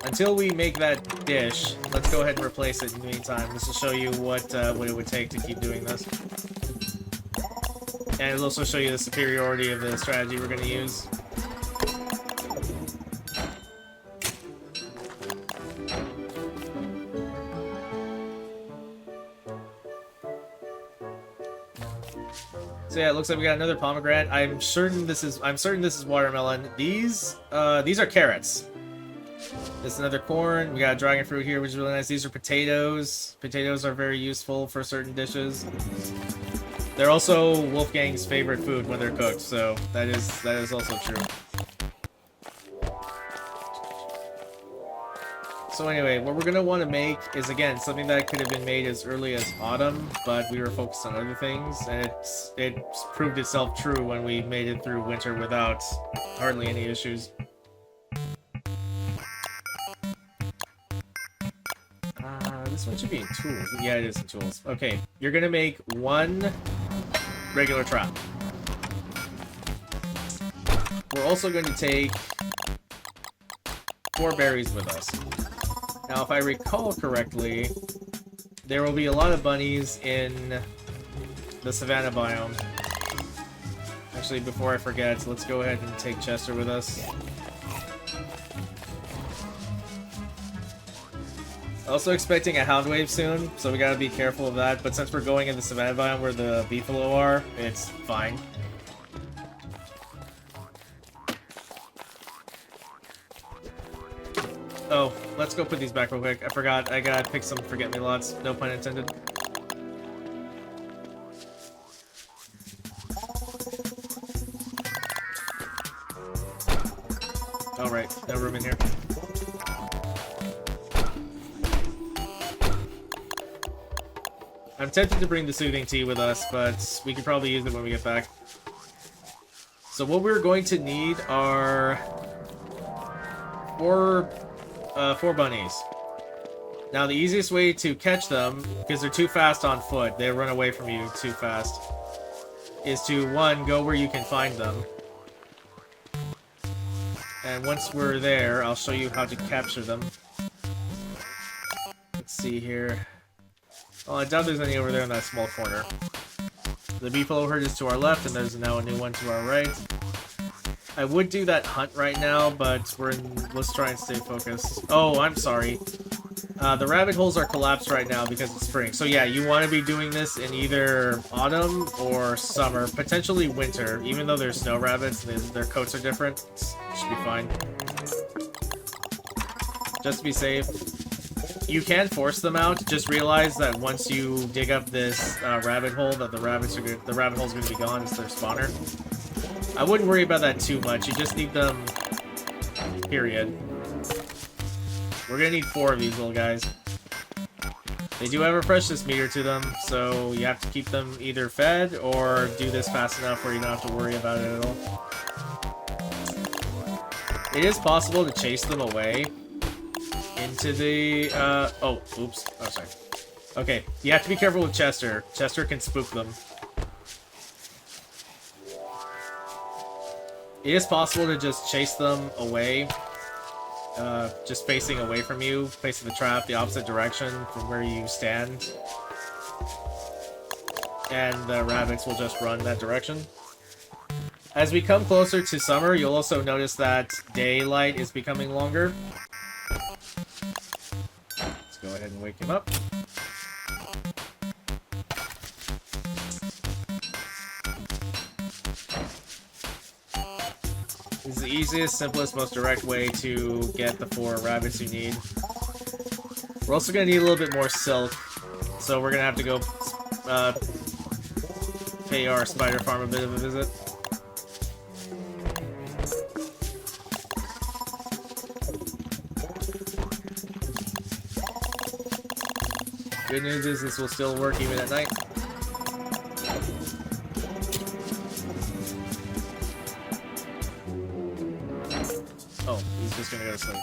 Until we make that dish, let's go ahead and replace it in the meantime. This will show you what it would take to keep doing this. And it'll also show you the superiority of the strategy we're going to use. So yeah, it looks like we got another pomegranate. I'm certain this is watermelon. These are carrots. This is another corn. We got a dragon fruit here, which is really nice. These are potatoes. Potatoes are very useful for certain dishes. They're also Wolfgang's favorite food when they're cooked, so that is also true. So anyway, what we're gonna want to make is, again, something that could have been made as early as autumn, but we were focused on other things, and it proved itself true when we made it through winter without hardly any issues. This one should be in tools. Yeah, it is in tools. Okay, you're gonna make 1 regular trap. We're also going to take 4 berries with us. Now, if I recall correctly, there will be a lot of bunnies in the Savannah biome. Actually, before I forget, let's go ahead and take Chester with us. Also expecting a Hound Wave soon, so we gotta be careful of that, but since we're going in the Savannah biome where the beefalo are, it's fine. Oh, let's go put these back real quick. I forgot, I gotta pick some forget-me-lots, no pun intended. Alright, no room in here. I'm tempted to bring the Soothing Tea with us, but we could probably use it when we get back. So what we're going to need are 4 bunnies. Now the easiest way to catch them, because they're too fast on foot, they run away from you too fast, is to, 1, go where you can find them. And once we're there, I'll show you how to capture them. Let's see here. Oh, I doubt there's any over there in that small corner. The beefalo herd is to our left, and there's now a new one to our right. I would do that hunt right now, but let's try and stay focused. Oh, I'm sorry. The rabbit holes are collapsed right now because it's spring. So yeah, you want to be doing this in either autumn or summer, potentially winter. Even though there's snow rabbits, their coats are different. It should be fine. Just to be safe. You can force them out. Just realize that once you dig up this rabbit hole, that the rabbit hole's going to be gone. It's their spawner. I wouldn't worry about that too much. You just need them. Period. We're gonna need 4 of these little guys. They do have a freshness meter to them, so you have to keep them either fed or do this fast enough where you don't have to worry about it at all. It is possible to chase them away into the, oh, oops. Oh, sorry. Okay, you have to be careful with Chester. Chester can spook them. It is possible to just chase them away. Just facing away from you, facing the trap the opposite direction from where you stand. And the rabbits will just run that direction. As we come closer to summer, you'll also notice that daylight is becoming longer. Let's go ahead and wake him up. This is the easiest, simplest, most direct way to get the 4 rabbits you need. We're also going to need a little bit more silk, so we're going to have to go pay our spider farm a bit of a visit. Good news is this will still work even at night. Oh, he's just gonna go to sleep.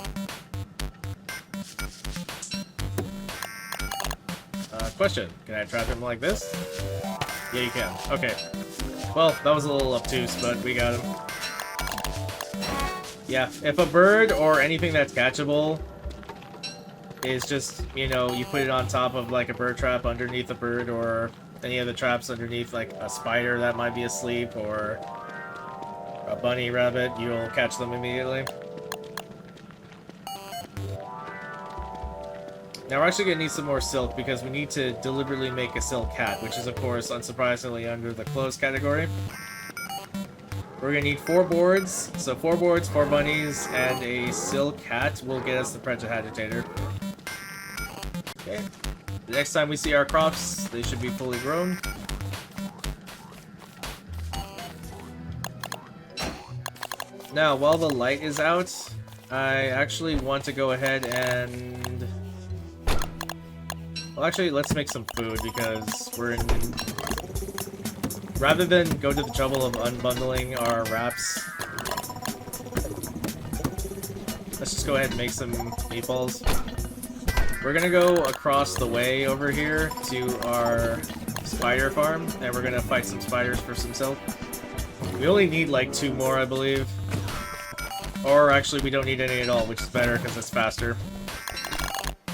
Question. Can I trap him like this? Yeah, you can. Okay. Well, that was a little obtuse, but we got him. Yeah, if a bird or anything that's catchable is just, you know, you put it on top of like a bird trap underneath a bird, or any of the traps underneath like a spider that might be asleep, or a bunny rabbit, you'll catch them immediately. Now we're actually going to need some more silk because we need to deliberately make a silk hat, which is of course unsurprisingly under the clothes category. We're going to need 4 boards, so 4 boards, 4 bunnies, and a silk hat will get us the Prejudicatator. Okay, the next time we see our crops, they should be fully grown. Now, while the light is out, I actually want to go ahead and... Well, actually, let's make some food, because we're in... Rather than go to the trouble of unbundling our wraps, let's just go ahead and make some meatballs. We're gonna go across the way over here to our spider farm, and we're gonna fight some spiders for some silk. We only need like 2 more, I believe. Or actually, we don't need any at all, which is better because it's faster.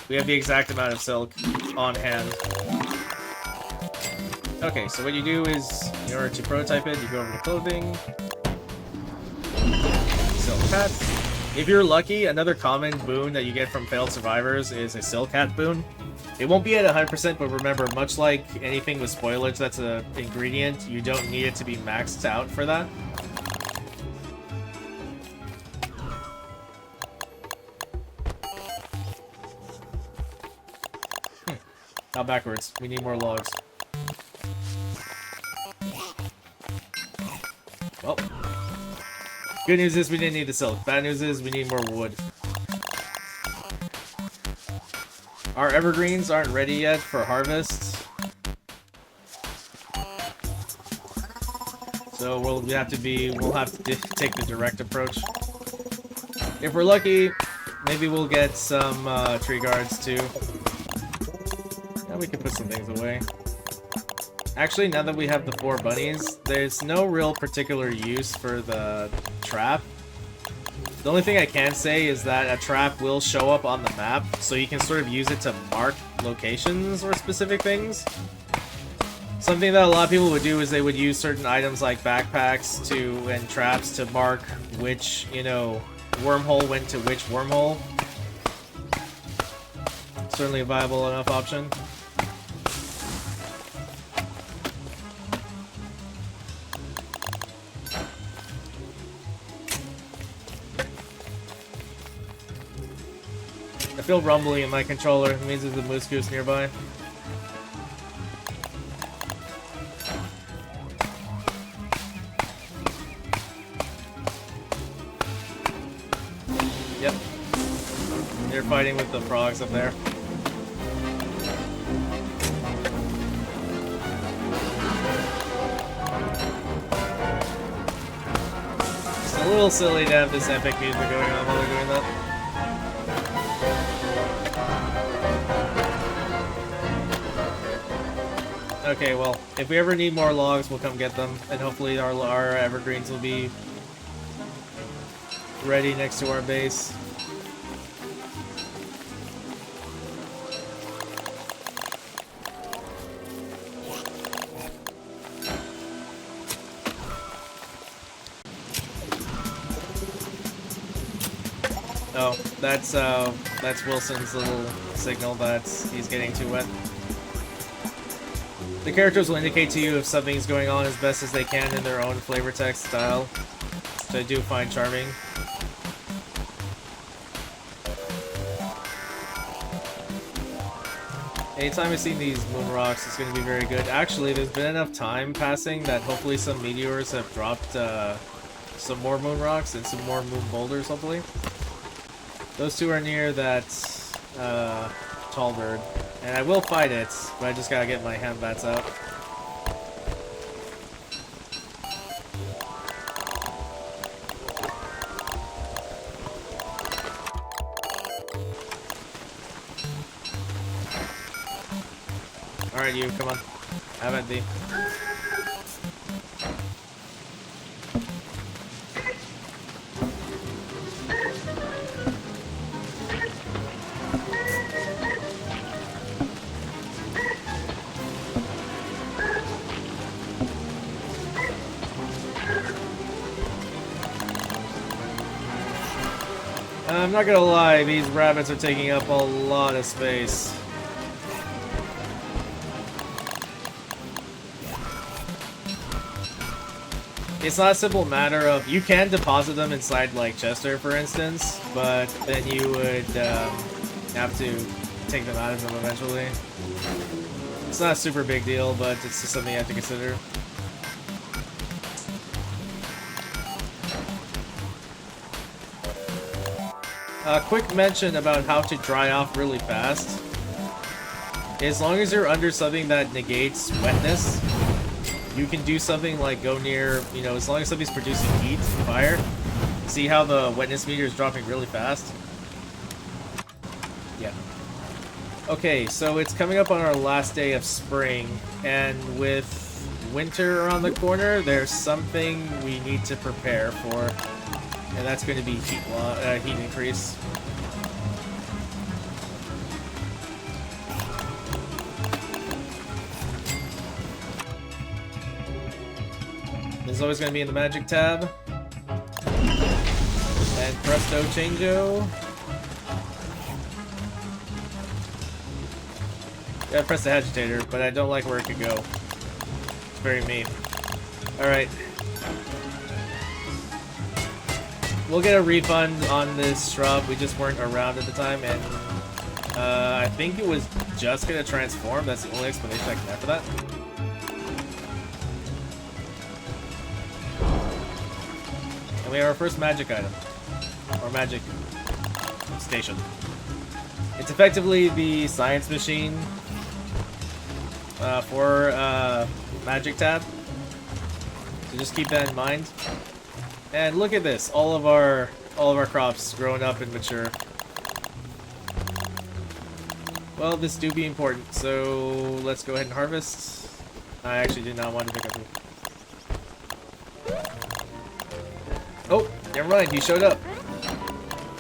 We have the exact amount of silk on hand. Okay, so what you do is, in order to prototype it, you go over to clothing, silk hat. If you're lucky, another common boon that you get from failed survivors is a silk hat boon. It won't be at 100%, but remember, much like anything with spoilage that's an ingredient, you don't need it to be maxed out for that. Not backwards. We need more logs. Well, good news is we didn't need the silk. Bad news is we need more wood. Our evergreens aren't ready yet for harvest, so we'll have to take the direct approach. If we're lucky, maybe we'll get some tree guards too. Now we can put some things away. Actually, now that we have the 4 bunnies, there's no real particular use for the trap. The only thing I can say is that a trap will show up on the map, so you can sort of use it to mark locations or specific things. Something that a lot of people would do is they would use certain items like backpacks and traps to mark which, you know, wormhole went to which wormhole. certainly a viable enough option. I feel rumbly in my controller. It means there's a moose goose nearby. Yep. They're fighting with the frogs up there. It's a little silly to have this epic music going on while they're doing that. Okay, well, if we ever need more logs, we'll come get them, and hopefully our evergreens will be ready next to our base. Oh, that's Wilson's little signal that he's getting too wet. The characters will indicate to you if something's going on as best as they can in their own flavor text style, which I do find charming. Anytime I've seen these moon rocks, it's going to be very good. Actually, there's been enough time passing that hopefully some meteors have dropped some more moon rocks and some more moon boulders, hopefully. Those two are near that tall bird. And I will fight it, but I just gotta get my hand bats out. Alright, you, come on. Have at thee. I'm not gonna lie, these rabbits are taking up a lot of space. It's not a simple matter of, you can deposit them inside like Chester for instance, but then you would have to take them out of them eventually. It's not a super big deal, but it's just something you have to consider. A quick mention about how to dry off really fast. As long as you're under something that negates wetness, you can do something like go near, you know, as long as something's producing heat, fire. See how the wetness meter is dropping really fast? Yeah. Okay, so it's coming up on our last day of spring, and with winter around the corner, there's something we need to prepare for. And that's going to be heat increase. This is always going to be in the magic tab. And presto changeo. Yeah, press the agitator, but I don't like where it could go. It's very mean. Alright. We'll get a refund on this shrub. We just weren't around at the time, and I think it was just gonna transform. That's the only explanation I can have for that. And we have our first magic item, or magic station. It's effectively the science machine for magic tab. So just keep that in mind. And look at this, all of our crops growing up and mature. Well, this do be important, so let's go ahead and harvest. I actually did not want to pick up it. Oh, never mind, he showed up.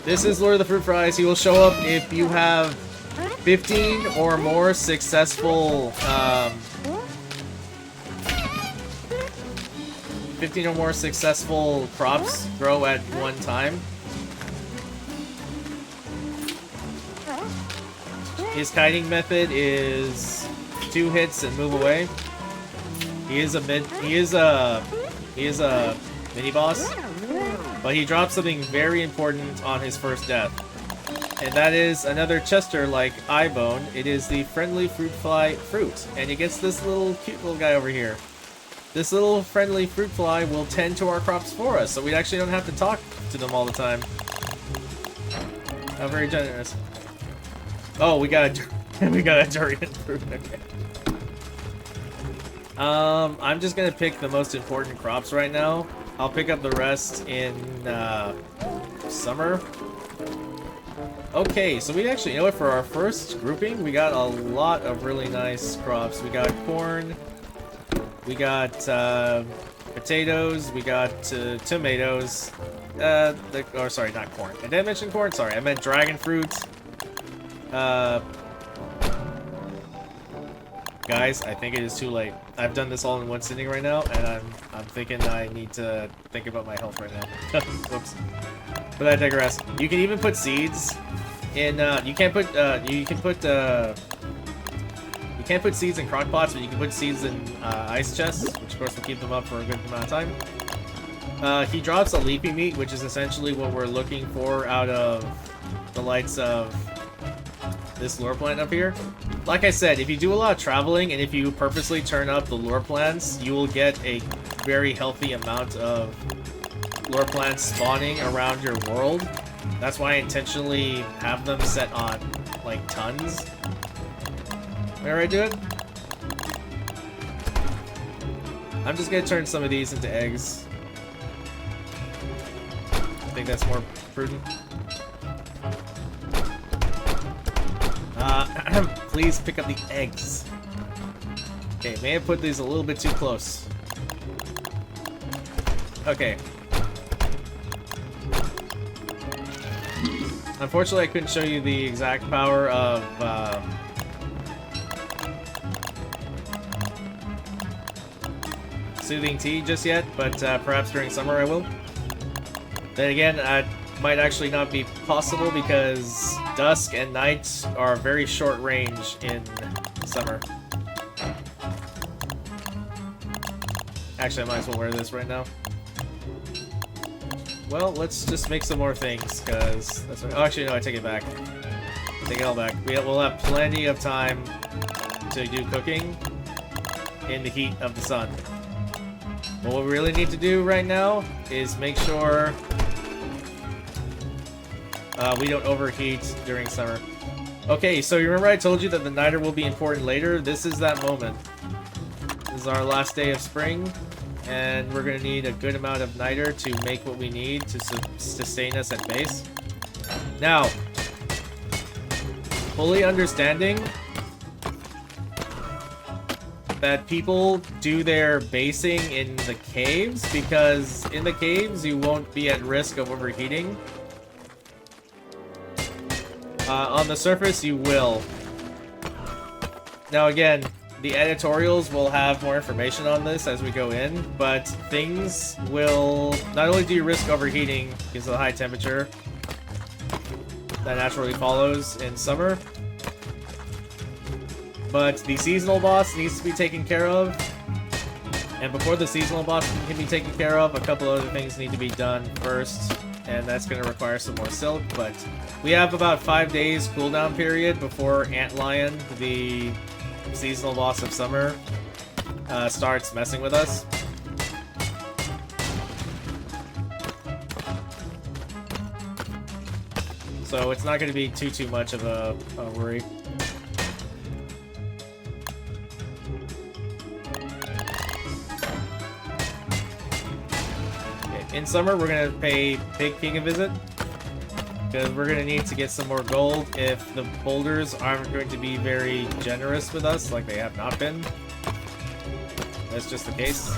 This is Lord of the Fruit Fries. He will show up if you have 15 or more successful 15 or more successful crops grow at one time. His kiting method is 2 hits and move away. He is a mini boss, but he drops something very important on his first death. And that is another Chester-like eye bone. It is the friendly fruit fly fruit. And it gets this little cute little guy over here. This little friendly fruit fly will tend to our crops for us, so we actually don't have to talk to them all the time. How very generous. Oh, we got a durian fruit. Okay. I'm just gonna pick the most important crops right now. I'll pick up the rest in summer. Okay, so we actually, you know what, for our first grouping, we got a lot of really nice crops. We got corn, we got potatoes, we got tomatoes, sorry, not corn. Did I mention corn? Sorry, I meant dragon fruit. Guys, I think it is too late. I've done this all in one sitting right now, and I'm thinking I need to think about my health right now. Whoops. But I digress. You can even put seeds in. You can't put seeds in crock pots, but you can put seeds in ice chests, which of course will keep them up for a good amount of time. He drops a leafy meat, which is essentially what we're looking for out of the likes of this lure plant up here. Like I said, if you do a lot of traveling and if you purposely turn up the lure plants, you will get a very healthy amount of lure plants spawning around your world. That's why I intentionally have them set on, like, tons. Where I do it? I'm just gonna turn some of these into eggs. I think that's more prudent. Please pick up the eggs. Okay, may have put these a little bit too close. Okay. Unfortunately, I couldn't show you the exact power of Soothing Tea just yet, but perhaps during summer I will. Then again, it might actually not be possible because dusk and night are very short range in summer. Actually, I might as well wear this right now. Well, let's just make some more things, because that's what, oh, actually, no, I take it back. Take it all back. We'll have plenty of time to do cooking in the heat of the sun. But what we really need to do right now is make sure we don't overheat during summer. Okay, so you remember I told you that the niter will be important later? This is that moment. This is our last day of spring, and we're gonna need a good amount of niter to make what we need to sustain us at base. Now, fully understanding that people do their basing in the caves, because in the caves you won't be at risk of overheating. On the surface you will. Now again, the editorials will have more information on this as we go in, but things will... Not only do you risk overheating because of the high temperature that naturally follows in summer, but the seasonal boss needs to be taken care of. And before the seasonal boss can be taken care of, a couple other things need to be done first, and that's going to require some more silk, but we have about 5 days cooldown period before Antlion, the seasonal boss of summer, starts messing with us. So it's not going to be too much of a worry. In summer, we're going to pay Pig King a visit, because we're going to need to get some more gold if the boulders aren't going to be very generous with us, like they have not been. That's just the case.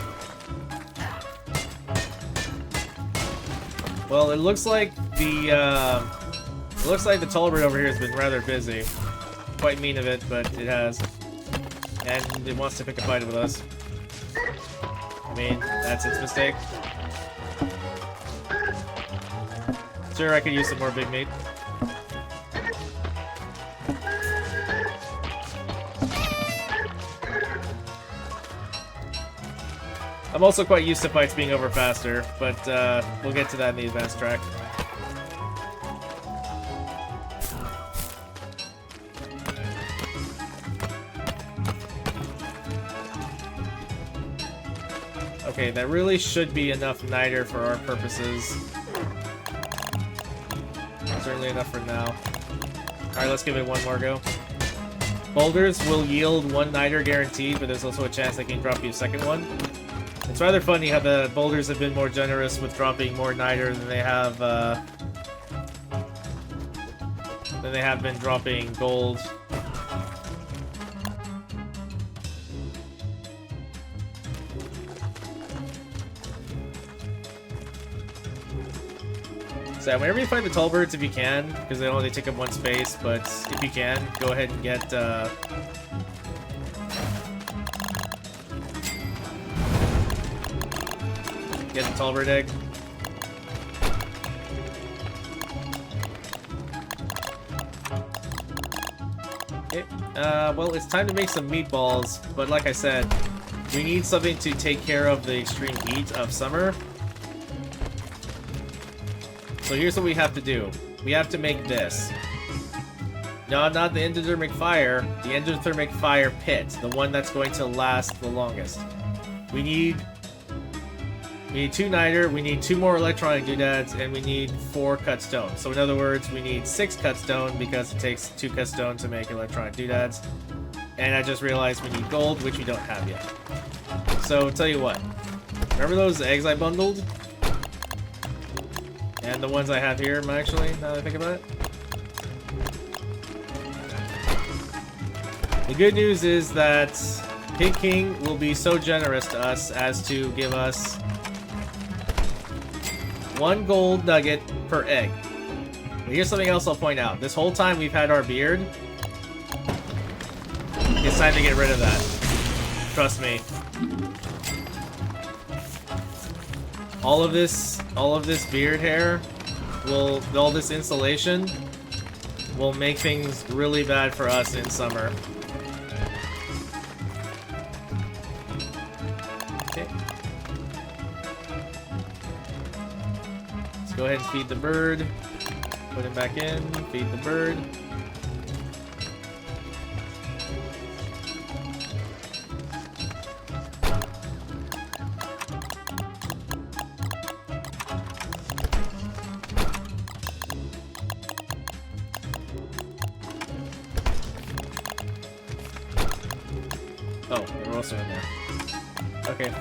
Well, it looks like the Tallbird over here has been rather busy. Quite mean of it, but it has. And it wants to pick a fight with us. I mean, that's its mistake. Sure, I could use some more big meat. I'm also quite used to fights being over faster, but we'll get to that in the advanced track. Okay, that really should be enough niter for our purposes. Certainly enough for now. Alright, let's give it one more go. Boulders will yield one niter guaranteed, but there's also a chance they can drop you a second one. It's rather funny how the boulders have been more generous with dropping more niter than they have been dropping gold. So whenever you find the tall birds, if you can, because they only take up one space, but if you can, go ahead and get the tall bird egg. Okay. Well, it's time to make some meatballs, but like I said, we need something to take care of the extreme heat of summer. So here's what we have to do. We have to make this. No, not the endothermic fire. The endothermic fire pit. The one that's going to last the longest. We need 2 niter, we need 2 more electronic doodads, and we need 4 cut stone. So in other words, we need 6 cut stone because it takes 2 cut stone to make electronic doodads. And I just realized we need gold, which we don't have yet. So tell you what. Remember those eggs I bundled? And the ones I have here, actually, now that I think about it. The good news is that Pig King will be so generous to us as to give us 1 gold nugget per egg. But here's something else I'll point out. This whole time we've had our beard. It's time to get rid of that. Trust me. All of this beard hair all this insulation will make things really bad for us in summer. Okay. Let's go ahead and feed the bird. Put him back in, feed the bird. Oh, they're also in there. Okay.